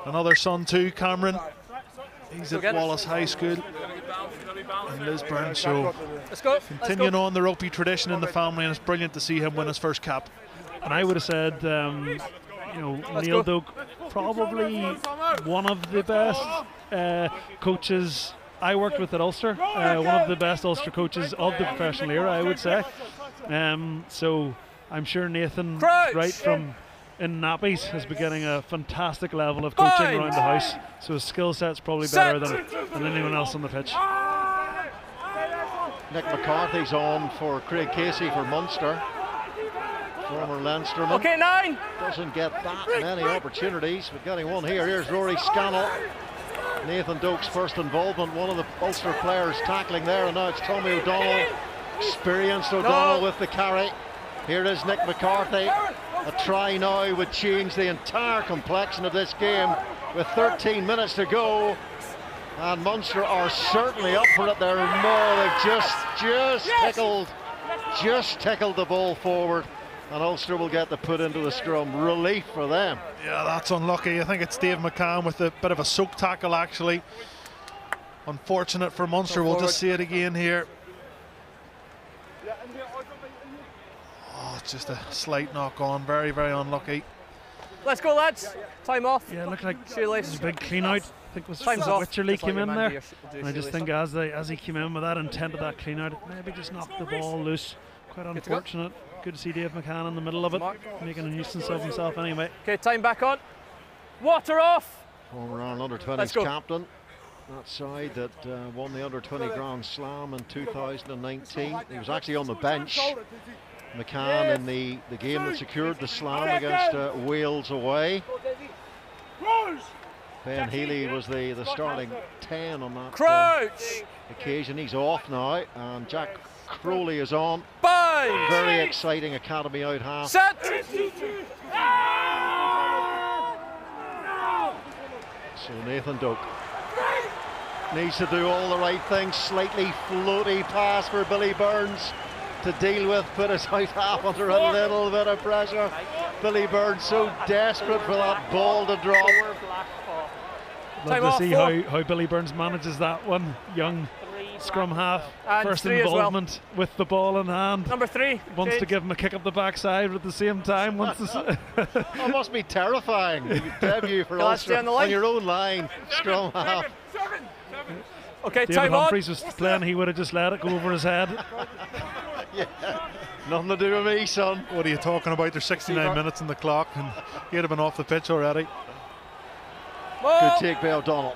Another son too, Cameron. He's at Wallace High School in Lisburn, so continuing on the rugby tradition in the family, and it's brilliant to see him win his first cap. And I would have said, you know, Neil Doak, probably one of the best coaches I worked with at Ulster, one of the best Ulster coaches of the professional era, I would say. So I'm sure Nathan, right from in nappies, has been getting a fantastic level of coaching around the house. So his skill set's probably better than anyone else on the pitch. Nick McCarthy's on for Craig Casey for Munster. Former Leinsterman. Okay, 9. Doesn't get that many opportunities, but getting one here. Here's Rory Scannell. Nathan Doak's first involvement, one of the Ulster players tackling there, and now it's Tommy O'Donnell. Experienced O'Donnell with the carry. Here is Nick McCarthy. A try now would change the entire complexion of this game with 13 minutes to go. And Munster are certainly up for it there. No, they've just tickled the ball forward, and Ulster will get the put into the scrum. Relief for them. Yeah, that's unlucky. I think it's Dave McCann with a bit of a soak tackle, actually. Unfortunate for Munster. We'll just see it again here. Oh, it's just a slight knock on. Very, very unlucky. Let's go, lads. Time off. Yeah, it looked like it was a big clean out. I think it was Wycherley came in there. And I just think as he came in with that intent of that clean out, maybe just knocked the ball loose. Quite unfortunate. Good to see Dave McCann in the middle of it, making a nuisance of himself anyway. Okay, time back on. Water off. Former Ireland under-20s captain. That side that won the under-20 Grand Slam in 2019. He was actually on the bench. McCann in the game that secured the slam against Wales away. Ben Healy was the starting 10 on that occasion. He's off now, and Jack Crowley is on. Very exciting academy out half. Set. So Nathan Doak needs to do all the right things. Slightly floaty pass for Billy Burns to deal with, put his out half under a little bit of pressure. Billy Burns so desperate for that ball to drop. Love to see how Billy Burns manages that one. Young scrum half, and first involvement with the ball in hand. Number 3 wants to give him a kick up the backside at the same time. That must be terrifying. Debut for Ulster on your own line, scrum half. Okay, David time Humphries was playing, he would have just let it go over his head. Yeah, nothing to do with me, son. What are you talking about? There's 69 minutes on the clock, and he'd have been off the pitch already. Good take by O'Donnell.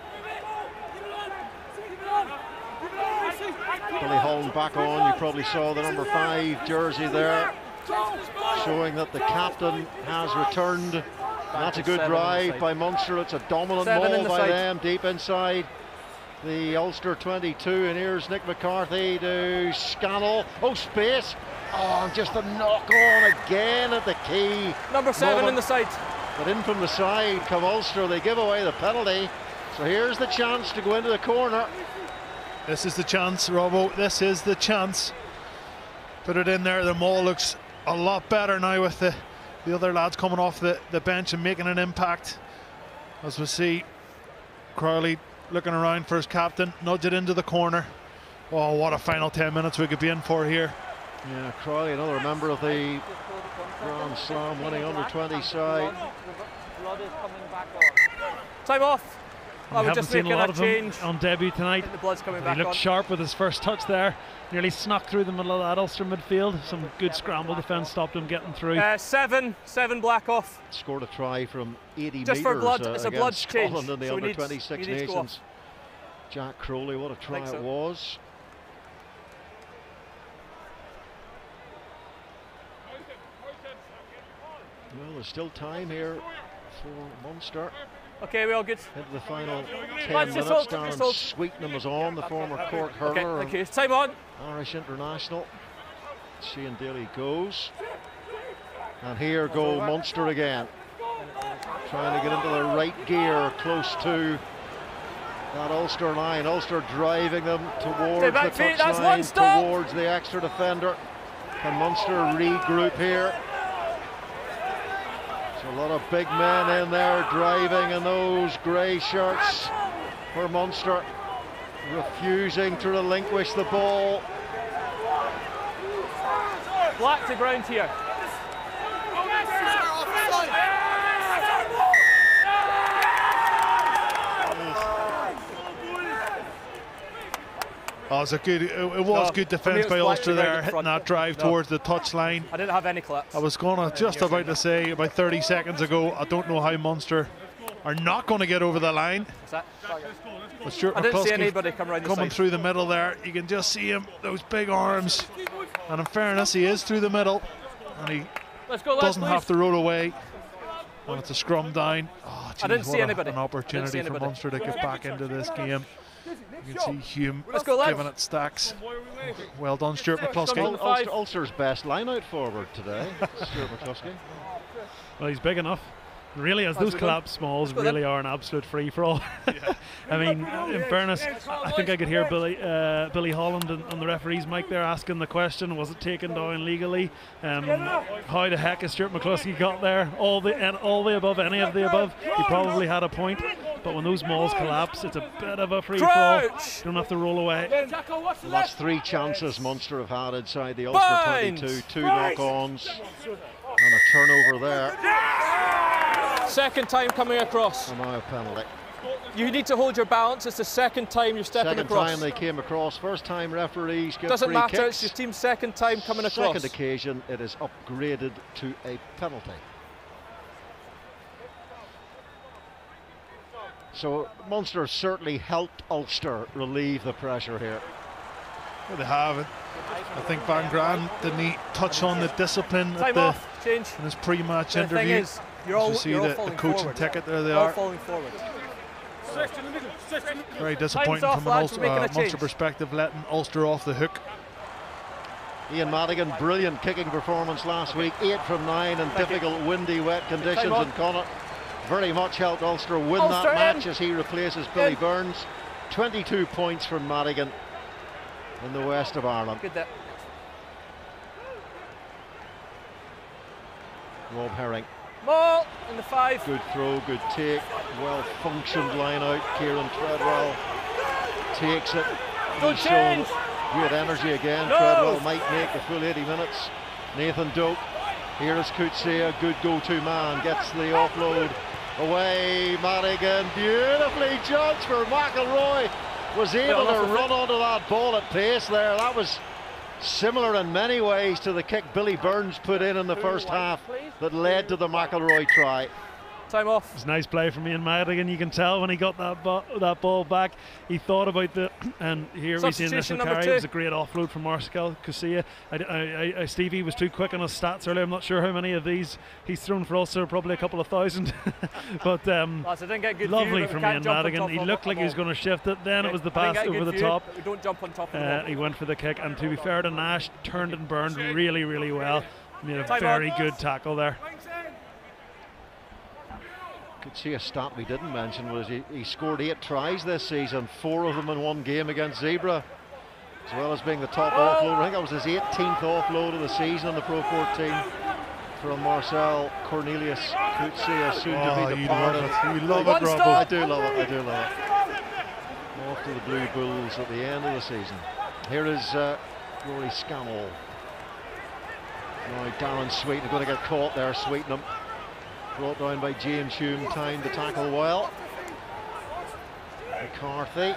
Billy Holland back on. You probably saw the number 5 jersey there, showing that the captain has returned. And that's a good drive by Munster. It's a dominant ball by them deep inside the Ulster 22, and here's Nick McCarthy to Scannell. Oh, space. Oh, just a knock on again at the key. Number 7 in the side. But in from the side come Ulster. They give away the penalty. So here's the chance to go into the corner. This is the chance, Robbo. This is the chance. Put it in there. The maul looks a lot better now with the other lads coming off the bench and making an impact. As we see Crowley looking around for his captain, nudge it into the corner. Oh, what a final 10 minutes we could be in for here. Yeah, Crowley, another member of the Grand Slam winning under-20 side. Time off. We haven't seen a lot of him on debut tonight. The blood's coming back. He looked sharp with his first touch there. Nearly snuck through the middle of that Ulster midfield. Some good scramble defence stopped him getting through. 7 black off. Scored a try from 80 just metres for blood. It's a blood Scotland change in the so under-26 nations. Jack Crowley, what a try it was. Well, there's still time here for Munster. Okay, we all good. Into the final 10 minutes. Darren Sweetnam was on, the former Cork hurler. Okay, time on. Irish international. Shane Daly goes. And here go Munster again. Trying to get into the right gear, close to that Ulster line. Ulster driving them towards the touchline, towards the extra defender. Can Munster regroup here? A lot of big men in there driving in those grey shirts for Munster, refusing to relinquish the ball. Black to ground here. Oh, it was good defence by Ulster there, hitting that drive towards the touchline. I didn't have any collapse. I was just about to say about 30 seconds ago, I don't know how Munster are not going to get over the line. But Stuart I didn't see McCluskey anybody coming through the middle there. You can just see him, those big arms. And in fairness, he is through the middle. And he doesn't have to roll away. And it's a scrum down. Oh, geez, I didn't see anybody. An opportunity for Munster to get back into this game. You can see Hume giving it stacks. Well done, Stuart McCluskey. Ulster's best line-out forward today, Stuart McCluskey. Well, he's big enough. Really, as those collapse smalls really are an absolute free-for-all. I mean, in fairness, I think I could hear Billy Holland and the referee's mic there asking the question, was it taken down legally? How the heck is Stuart McCluskey got there? All the above, any of the above, he probably had a point. But when those malls collapse, it's a bit of a free-for-all. You don't have to roll away. Well, that's 3 chances Munster have had inside the Ulster 22. 2 knock-ons and a turnover there. Second time coming across. And now a penalty. You need to hold your balance. It's the second time you're stepping across. Second time they came across. First time referees give Doesn't free matter. kicks. It's your team's second time coming across. Second occasion, it is upgraded to a penalty. So Munster certainly helped Ulster relieve the pressure here. Well, they have it. I think Van Gran didn't touch on the discipline in his pre-match interview. You see the coaching ticket there. They are falling forward. Very disappointing from an Munster perspective, letting Ulster off the hook. Ian Madigan, brilliant kicking performance last week. 8 from 9 in difficult, windy, wet conditions in Connacht. Very much helped Ulster win that match as he replaces Billy Burns. 22 points from Madigan in the west of Ireland. Good there. Rob Herring. Ball in the 5. Good throw, good take. Well functioned line out. Kieran Treadwell takes it. He's shown great energy again. Treadwell might make the full 80 minutes. Nathan Doak. Here is Coetzee, good go-to man. Gets the offload away. Madigan, beautifully judged for McElroy. Was able to run onto that ball at pace there. That was similar in many ways to the kick Billy Burns put in the first half that led to the McElroy try. Time off. It's nice play from Ian Madigan. You can tell when he got that ball back, he thought about the. And here we see initial carry. It was a great offload from Marcel Cusia. Stevie was too quick on his stats earlier. I'm not sure how many of these he's thrown for Ulster. Probably a couple of thousand. But lads, I didn't get good lovely view, from Ian Madigan. He looked like he was going to shift it. Then it was the pass over the top. We don't jump on top of the ball. He went for the kick, and to be fair to Nash, turned and burned really, really well. Made a very good tackle there. Could see a stat we didn't mention was he scored 8 tries this season, 4 of them in one game against Zebra, as well as being the top offloader. I think that was his 18th offload of the season in the Pro 14 from Marcel Cornelius Coetzee, soon to be departed. You love it, Rob. I do love it, I do love it. Off to the Blue Bulls at the end of the season. Here is Rory Scannell. Now Darren Sweeten going to get caught there, Sweetenham. Brought down by James Hume, timed the tackle well. McCarthy,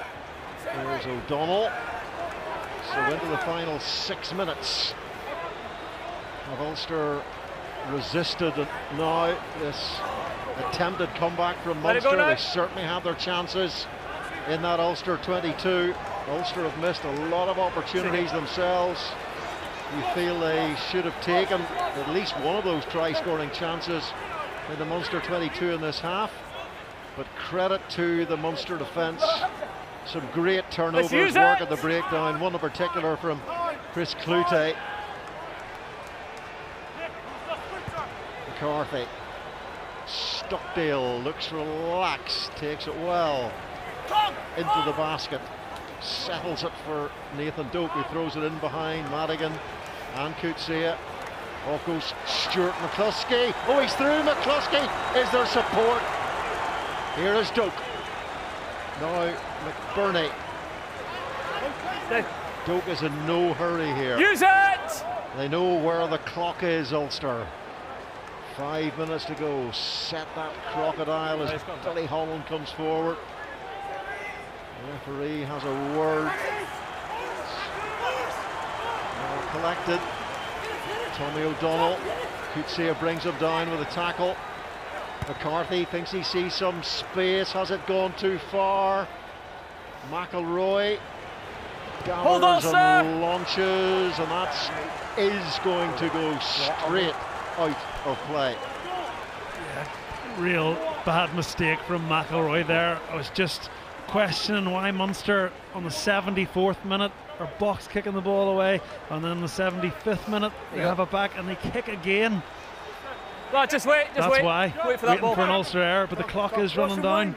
there's O'Donnell. So into the final 6 minutes. Have Ulster resisted now this attempted comeback from Munster? They certainly have their chances in that Ulster 22. Ulster have missed a lot of opportunities themselves. You feel they should have taken at least one of those try-scoring chances in the Munster 22 in this half, but credit to the Munster defence. Some great turnovers, work at the breakdown, one in particular from Chris Clute. McCarthy, Stockdale looks relaxed, takes it well into the basket, settles it for Nathan Doak, who throws it in behind Madigan and Coetzee. Off goes Stuart McCluskey. Oh, he's through. McCluskey. Is there support? Here is Doak. Now McBurney. Doak is in no hurry here. Use it! They know where the clock is, Ulster. 5 minutes to go. Set that crocodile as Billy Holland comes forward. The referee has a word. Well collected. Tommy O'Donnell, Coetzee brings him down with a tackle. McCarthy thinks he sees some space. Has it gone too far? McElroy gathers and launches, and that is going to go straight out of play. Yeah, real bad mistake from McElroy there. I was just questioning why Munster on the 74th minute are box kicking the ball away, and then in the 75th minute they have it back and they kick again. Right, just wait, That's wait. why. Wait for that ball. For an Ulster error, but the clock is running down.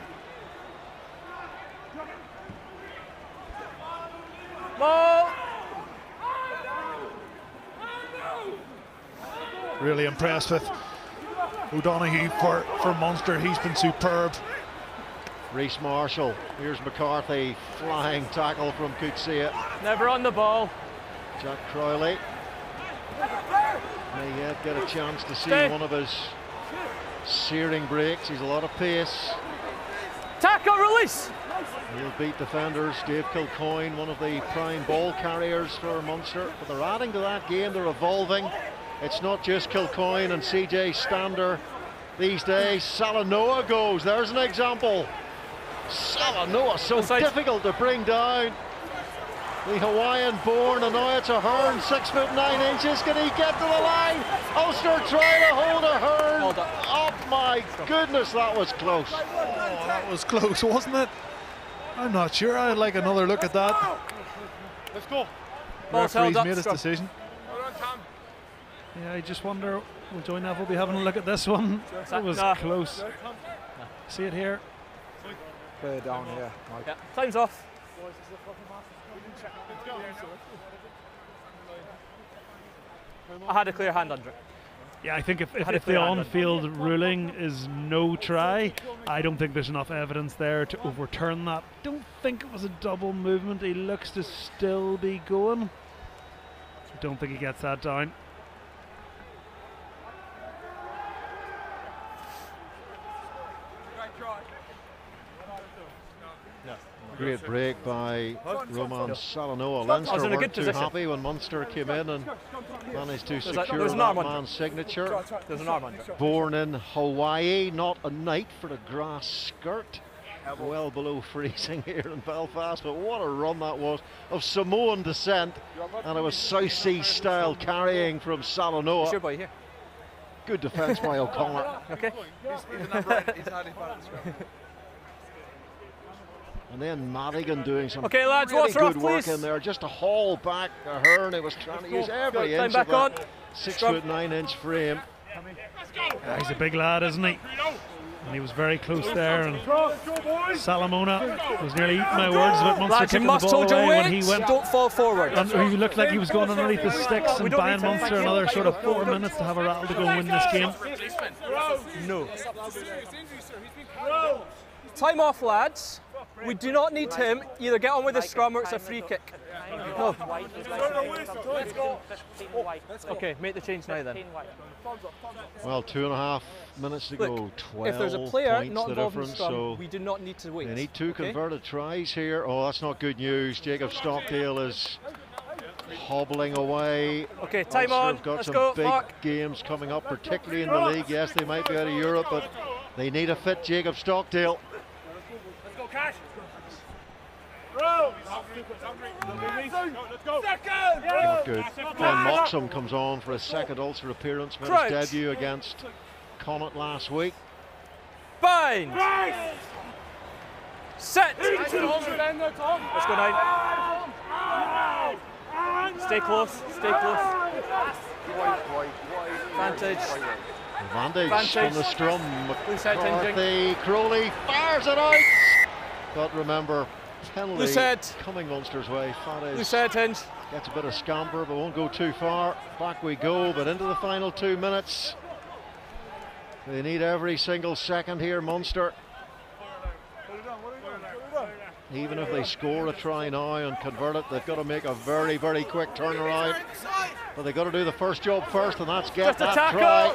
Ball. Really impressed with O'Donoghue for Munster. He's been superb. Reece Marshall, here's McCarthy, flying tackle from Coetzee. Never on the ball. Jack Crowley may yet get a chance to see one of his searing breaks. He's a lot of pace. Tackle, release! He'll beat defenders. Dave Kilcoyne, one of the prime ball carriers for Munster. But they're adding to that game, they're evolving. It's not just Kilcoyne and CJ Stander these days. Salanoa goes, there's an example. Salanoa, so difficult to bring down. The Hawaiian born, and now it's a Hearn, 6'9". Can he get to the line? Ulster trying to hold a Hearn. Oh my goodness, that was close. Oh, that was close, wasn't it? I'm not sure. I'd like another look at that. Let's go. Referee's made his decision. Yeah, I just wonder, will Joy Neville be having a look at this one? It was close. See it here. Play it down here, Mike. Yeah. Time's off. I had a clear hand under it. Yeah, I think if the on-field ruling is no try, I don't think there's enough evidence there to overturn that. Don't think it was a double movement. He looks to still be going. Don't think he gets that down. Great break by Roman Salanoa. Leinster weren't too happy when Munster came in and managed to secure that man's signature. There's an arm under. Born in Hawaii, not a night for the grass skirt. Well below freezing here in Belfast, but what a run that was of Samoan descent, and it was South Sea style carrying from Salanoa. Sure, boy, here. Good defence by O'Connor. Okay. And then Madigan doing some okay, lads, really good off, work please. in there, just to haul back Ahern. He was trying to use every inch of that 6'9" frame. Yeah, he's a big lad, isn't he? And he was very close there. And Salamona was nearly eating my words about Munster kicking the ball away when he went. Don't fall forward. And he looked like he was going underneath the sticks and buying Munster another sort of 4 minutes to have a rattle to go and win this game. No. Time off, lads. We do not need him. Either get on with the scrum or it's a free kick. No. Okay, make the change now then. Well, 2.5 minutes to go. 12 if there's a player points not the involved in difference, scrum, so we do not need to wait. they need two converted tries here. Oh, that's not good news. Jacob Stockdale is hobbling away. Okay, time Ulster on. have got Let's some go, big Mark. games coming up, particularly in the league. Yes, they might be out of Europe, but they need a fit Jacob Stockdale. Let's go, Cash. Not good. Ben Moxham comes on for his second Ulster appearance, made his debut against Connacht last week. Bind! Set! Let's go now. Stay close, stay close. Advantage. Advantage on the scrum. Loose head McCarthy, Crowley fires it out. But remember, penalty coming Munster's way. Loose head hinge. Gets a bit of scamper, but won't go too far. Back we go, but into the final 2 minutes. They need every single second here, Munster. Even if they score a try now and convert it, they've got to make a very, very quick turnaround. But they've got to do the first job first, and that's get that try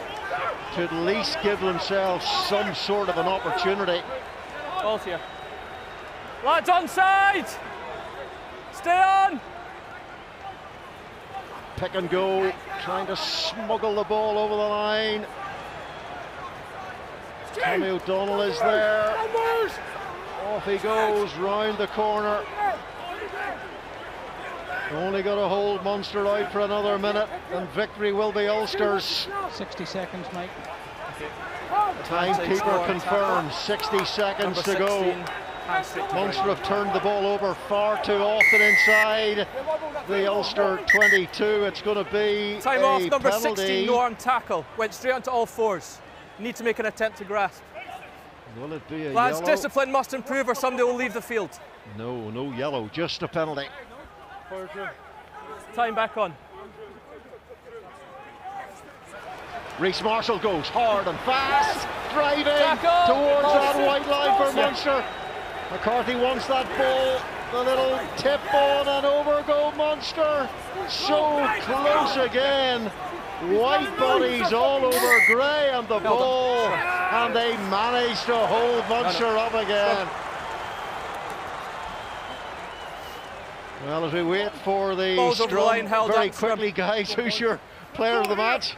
to at least give themselves some sort of an opportunity. Ball's here. Lads onside! Stay on! Pick and go, trying to smuggle the ball over the line. Tommy O'Donnell is there. Off he goes, round the corner. Only got to hold Munster out for another minute, and victory will be Ulster's. 60 seconds, Mike. Timekeeper confirmed, 60 seconds to go. Munster have turned the ball over far too often inside the Ulster 22. It's going to be time off, number penalty. 16, no arm tackle. Went straight onto all fours. Need to make an attempt to grasp. Will it be a lads, yellow? Discipline must improve or somebody will leave the field. No, no yellow, just a penalty. Time back on. Reece Marshall goes hard and fast, driving towards that white line for Munster. McCarthy wants that ball, the little tip on, and over go Munster. So close again. White bodies all over grey and the ball, and they manage to hold Munster up again. Well, as we wait for the scrum, very quickly, guys, who's your player of the match?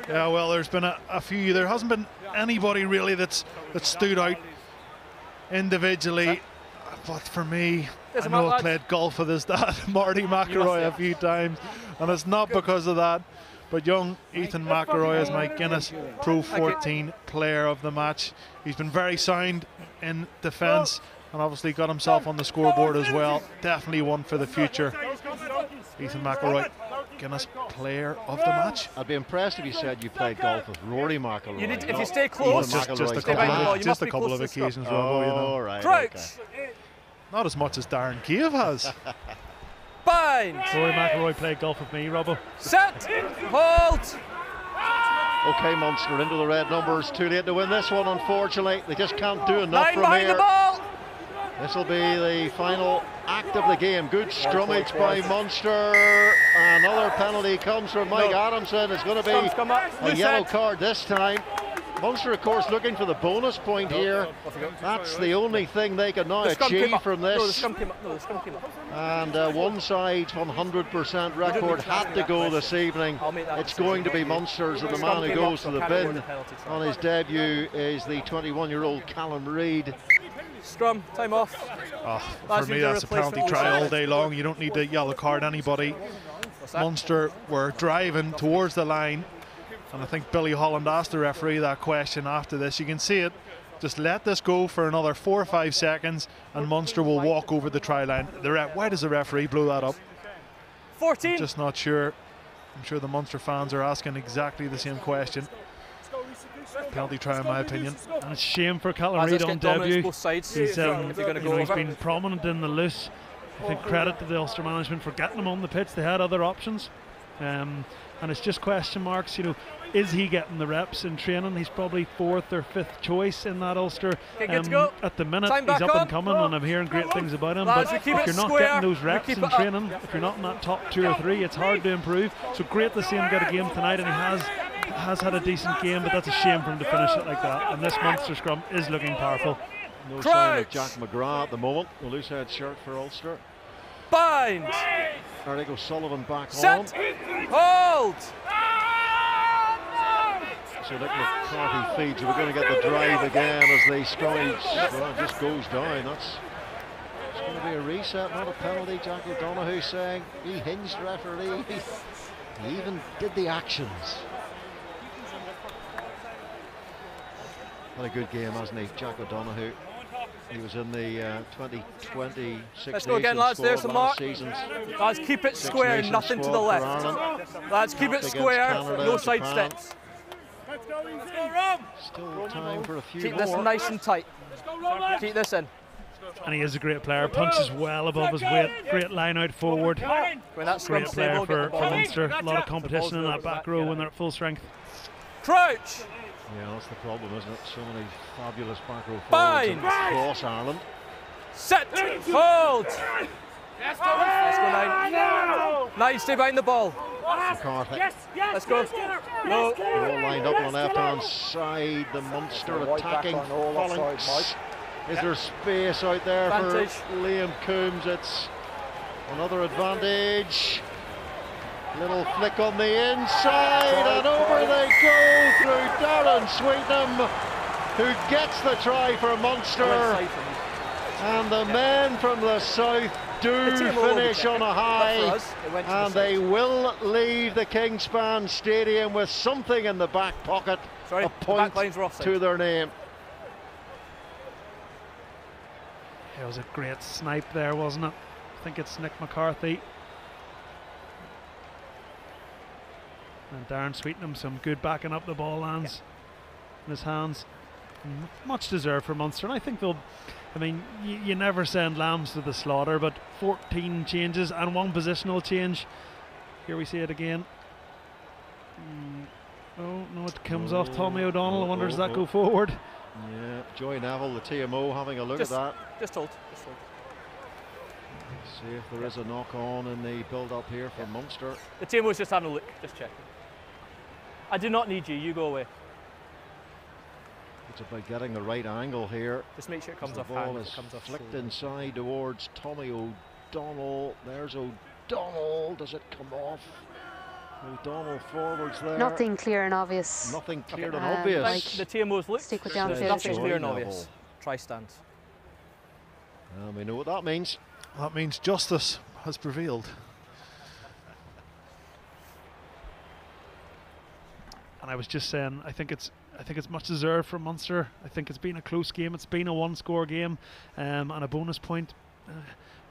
Yeah, well, there's been a few. There hasn't been anybody really that stood out individually. But for me, I know I've played golf with his dad, Marty McIlroy, a few times, and it's not because of that. But young Ethan McIlroy is my Guinness Pro 14 player of the match. He's been very sound in defence and obviously got himself on the scoreboard as well. Definitely one for the future. Ethan McIlroy, Guinness player of the match. I'd be impressed if you said you played golf with Rory McIlroy. You need, if you stay close, just a couple of occasions. Oh, you know. right. Crouch. Okay. Not as much as Darren Cave has. Bind. Rory McIlroy played golf with me, Robbo. Set. Hold. Okay, Munster into the red numbers. Too late to win this one, unfortunately. They just can't do enough Line from behind here. the ball. This will be the final act of the game. Good scrummage by Munster. Another penalty comes from Mike Adamson. It's going to be a yellow card this time. Munster, of course, looking for the bonus point here. That's the only thing they can now achieve from this. No, the scrum came up. No, the scrum came up. And one side's 100% record had to go this evening. It's going to be Munster's, and the man who goes to the bin on his debut is the 21-year-old Callum Reid. Scrum, time off. For me, that's a penalty try all day long. You don't need to yellow card anybody. Munster were driving towards the line, and I think Billy Holland asked the referee that question after this. You can see it. Just let this go for another 4 or 5 seconds, and Munster will walk over the try line. Why does the referee blow that up? 14. I'm just not sure. I'm sure the Munster fans are asking exactly the same question. Penalty try, in my opinion. And it's a shame for Callum Reid on debut. Both sides. He's been prominent in the loose. I think credit to the Ulster management for getting him on the pitch. They had other options, and it's just question marks. Is he getting the reps in training? He's probably 4th or 5th choice in that Ulster. At the minute, he's up and coming, and I'm hearing great things about him. But if you're not getting those reps in training, if you're not in that top 2 or 3, it's hard to improve. So great to see him get a game tonight, and he has had a decent game, but that's a shame for him to finish it like that. And this Munster scrum is looking powerful. No sign of Jack McGrath at the moment. The loose head shirt for Ulster. Bind. There they go, Sullivan back Set. on. Hold. So Nick McCarthy feeds. We're going to get the drive again as they stride. Well, it just goes down. It's going to be a reset, not a penalty. Jack O'Donoghue saying he hinged referee. He even did the actions. Had a good game, hasn't he, Jack O'Donoghue? He was in the 2020 Let's go again, lads. There's the mark. Lads, keep it square, nothing to the left. Lads, keep it square, no side steps. Still time for a few Keep more. this nice and tight. Keep this in. And he is a great player, punches well above his weight, great line out forward. Great player for Munster. A lot of competition in that back row when they're at full strength. Crouch! Yeah, that's the problem, isn't it? So many fabulous back row forwards across Ireland. Set! Hold! Let's go 9. 9, stay behind the ball. McCarthy. Let's go. No. They're all lined up on the left-hand side. The Munster attacking phalanx. Is there space out there advantage for Liam Coombs? It's another advantage. Little flick on the inside, and over they go through Darren Sweetenham, who gets the try for Munster. And the men from the south do finish on a high, and they will leave the Kingspan Stadium with something in the back pocket, a point to their name. It was a great snipe there, wasn't it? I think it's Nick McCarthy. And Darren Sweetenham, some good backing up the ball lands in his hands. Much deserved for Munster, and I think they'll, you never send lambs to the slaughter, but 14 changes and 1 positional change. Here we see it again. Oh no, it comes off Tommy O'Donnell. I wonder does that go forward? Yeah, Joy Neville, the TMO, having a look at that. Just hold. See if there is a knock on in the build up here for Munster. The TMO's just having a look, just checking. I do not need you, you go away. It's about getting the right angle here. Just make sure it comes off hand. The ball is flicked inside towards Tommy O'Donnell. There's O'Donnell. Does it come off? O'Donnell forwards there. Nothing clear and obvious. Nothing clear and obvious. Like the TMO's look. Stick with the on-field. Nothing clear and obvious. Try stands. And we know what that means. That means justice has prevailed. And I was just saying, I think it's much deserved for Munster. I think it's been a close game. It's been a 1-score game, and a bonus point.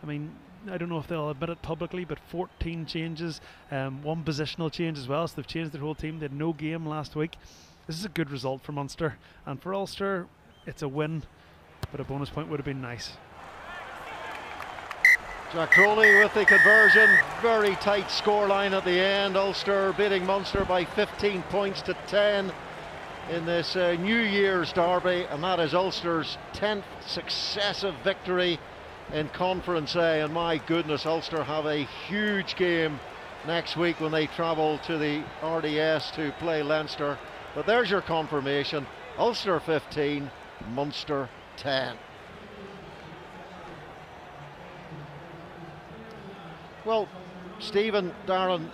I don't know if they'll admit it publicly, but 14 changes, 1 positional change as well. So they've changed their whole team. They had no game last week. This is a good result for Munster, and for Ulster, it's a win. But a bonus point would have been nice. Jack Crowley with the conversion. Very tight scoreline at the end. Ulster beating Munster by 15 points to 10 in this New Year's derby, and that is Ulster's 10th successive victory in Conference A. And my goodness, Ulster have a huge game next week when they travel to the RDS to play Leinster. But there's your confirmation. Ulster 15, Munster 10. Well, Stephen, Darren,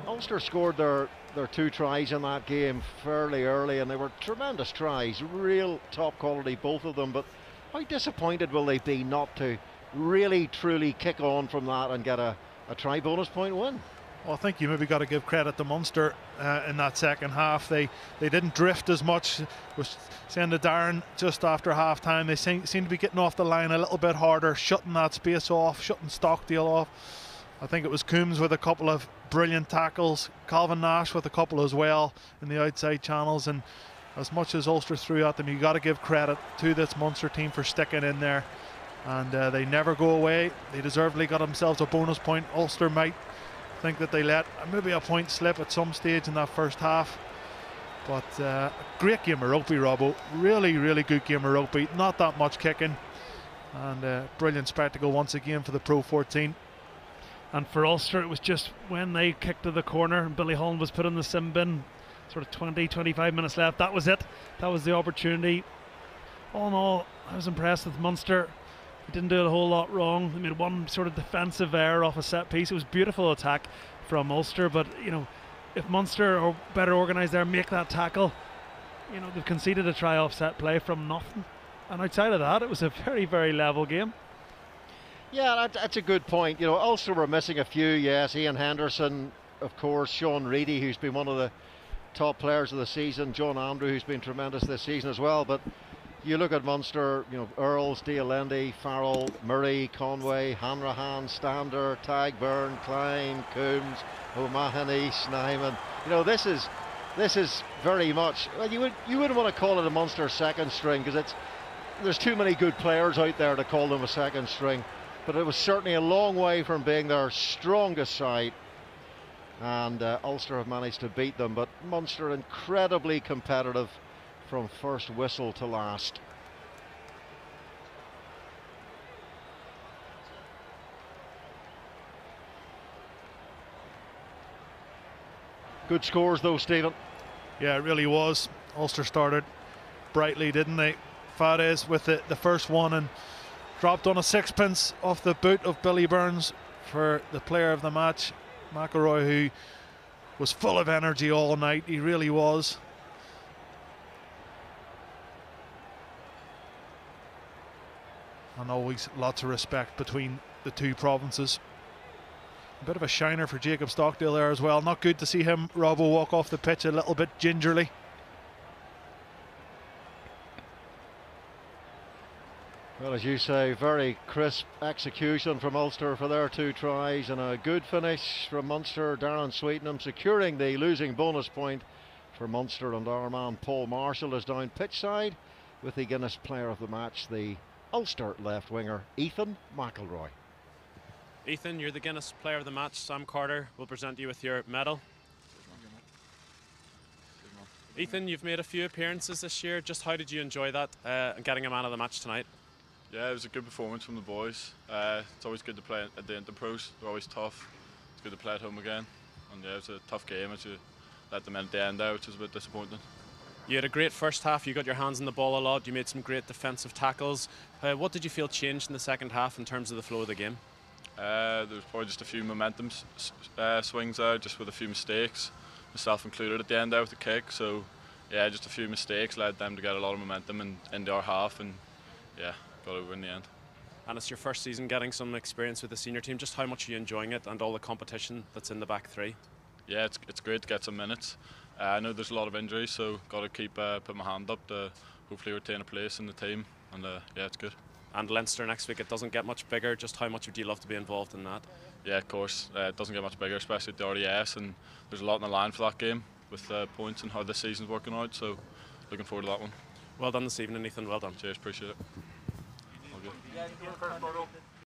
Ulster scored their 2 tries in that game fairly early, and they were tremendous tries, real top quality, both of them. But how disappointed will they be not to really truly kick on from that and get a try bonus point win? Well, I think you maybe got to give credit to Munster in that second half. They didn't drift as much. Was saying to Darren just after half time, they seem to be getting off the line a little bit harder, shutting that space off, shutting Stockdale off. I think it was Coombs with a couple of brilliant tackles, Calvin Nash with a couple as well in the outside channels, and as much as Ulster threw at them, you got to give credit to this Munster team for sticking in there, and they never go away. They deservedly got themselves a bonus point. Ulster might think that they let maybe a point slip at some stage in that first half, but a great game of rugby, Robbo. Really, really good game of rugby. Not that much kicking, and brilliant spectacle once again for the Pro 14. And for Ulster, it was just when they kicked to the corner and Billy Holland was put in the sin bin, sort of 20-25 minutes left. That was it. That was the opportunity. All in all, I was impressed with Munster. They didn't do a whole lot wrong. They made one sort of defensive error off a set piece. It was a beautiful attack from Ulster, but you know, if Munster are better organised there, make that tackle, you know, they've conceded a try off set play from nothing. And outside of that, it was a very, very level game. Yeah, that's a good point. You know, Ulster were missing a few, yes. Ian Henderson, of course, Sean Reedy, who's been one of the top players of the season, John Andrew, who's been tremendous this season as well. But you look at Munster, you know, Earls, Dialendi, Farrell, Murray, Conway, Hanrahan, Stander, Tagburn, Klein, Coombs, O'Mahony, Snyman. You know, this is very much, well, you wouldn't want to call it a Munster second string, because there's too many good players out there to call them a second string. But it was certainly a long way from being their strongest side, and Ulster have managed to beat them. But Munster incredibly competitive from first whistle to last. Good scores though, Stephen. Yeah, it really was. Ulster started brightly, didn't they? Fades with the first one, and dropped on a sixpence off the boot of Billy Burns for the player of the match, McElroy, who was full of energy all night. He really was. And always lots of respect between the two provinces. A bit of a shiner for Jacob Stockdale there as well. Not good to see him, Robbo, walk off the pitch a little bit gingerly. Well, as you say, very crisp execution from Ulster for their 2 tries, and a good finish from Munster. Darren Sweetenham securing the losing bonus point for Munster, and our man Paul Marshall is down pitch side with the Guinness player of the match, the Ulster left winger Ethan McElroy. Ethan, you're the Guinness player of the match. Sam Carter will present you with your medal. Ethan, you've made a few appearances this year. Just how did you enjoy that and getting a man of the match tonight? Yeah, it was a good performance from the boys. It's always good to play at the Interpros. They're always tough. It's good to play at home again. And yeah, it was a tough game as you let them in at the end there, which was a bit disappointing. You had a great first half. You got your hands on the ball a lot. You made some great defensive tackles. What did you feel changed in the second half in terms of the flow of the game? There was probably just a few momentum swings there, just with a few mistakes, myself included at the end there with the kick. So yeah, just a few mistakes led them to get a lot of momentum into our half, and yeah, got over in the end. And it's your first season getting some experience with the senior team. Just how much are you enjoying it and all the competition that's in the back three? Yeah, it's great to get some minutes. I know there's a lot of injuries, so got to keep putting my hand up to hopefully retain a place in the team, and yeah, it's good. And Leinster next week, it doesn't get much bigger. Just how much would you love to be involved in that? Yeah, of course. It doesn't get much bigger, especially at the RDS, and there's a lot on the line for that game with points and how this season's working out, so looking forward to that one. Well done this evening, Ethan. Well done. Cheers, appreciate it. All good.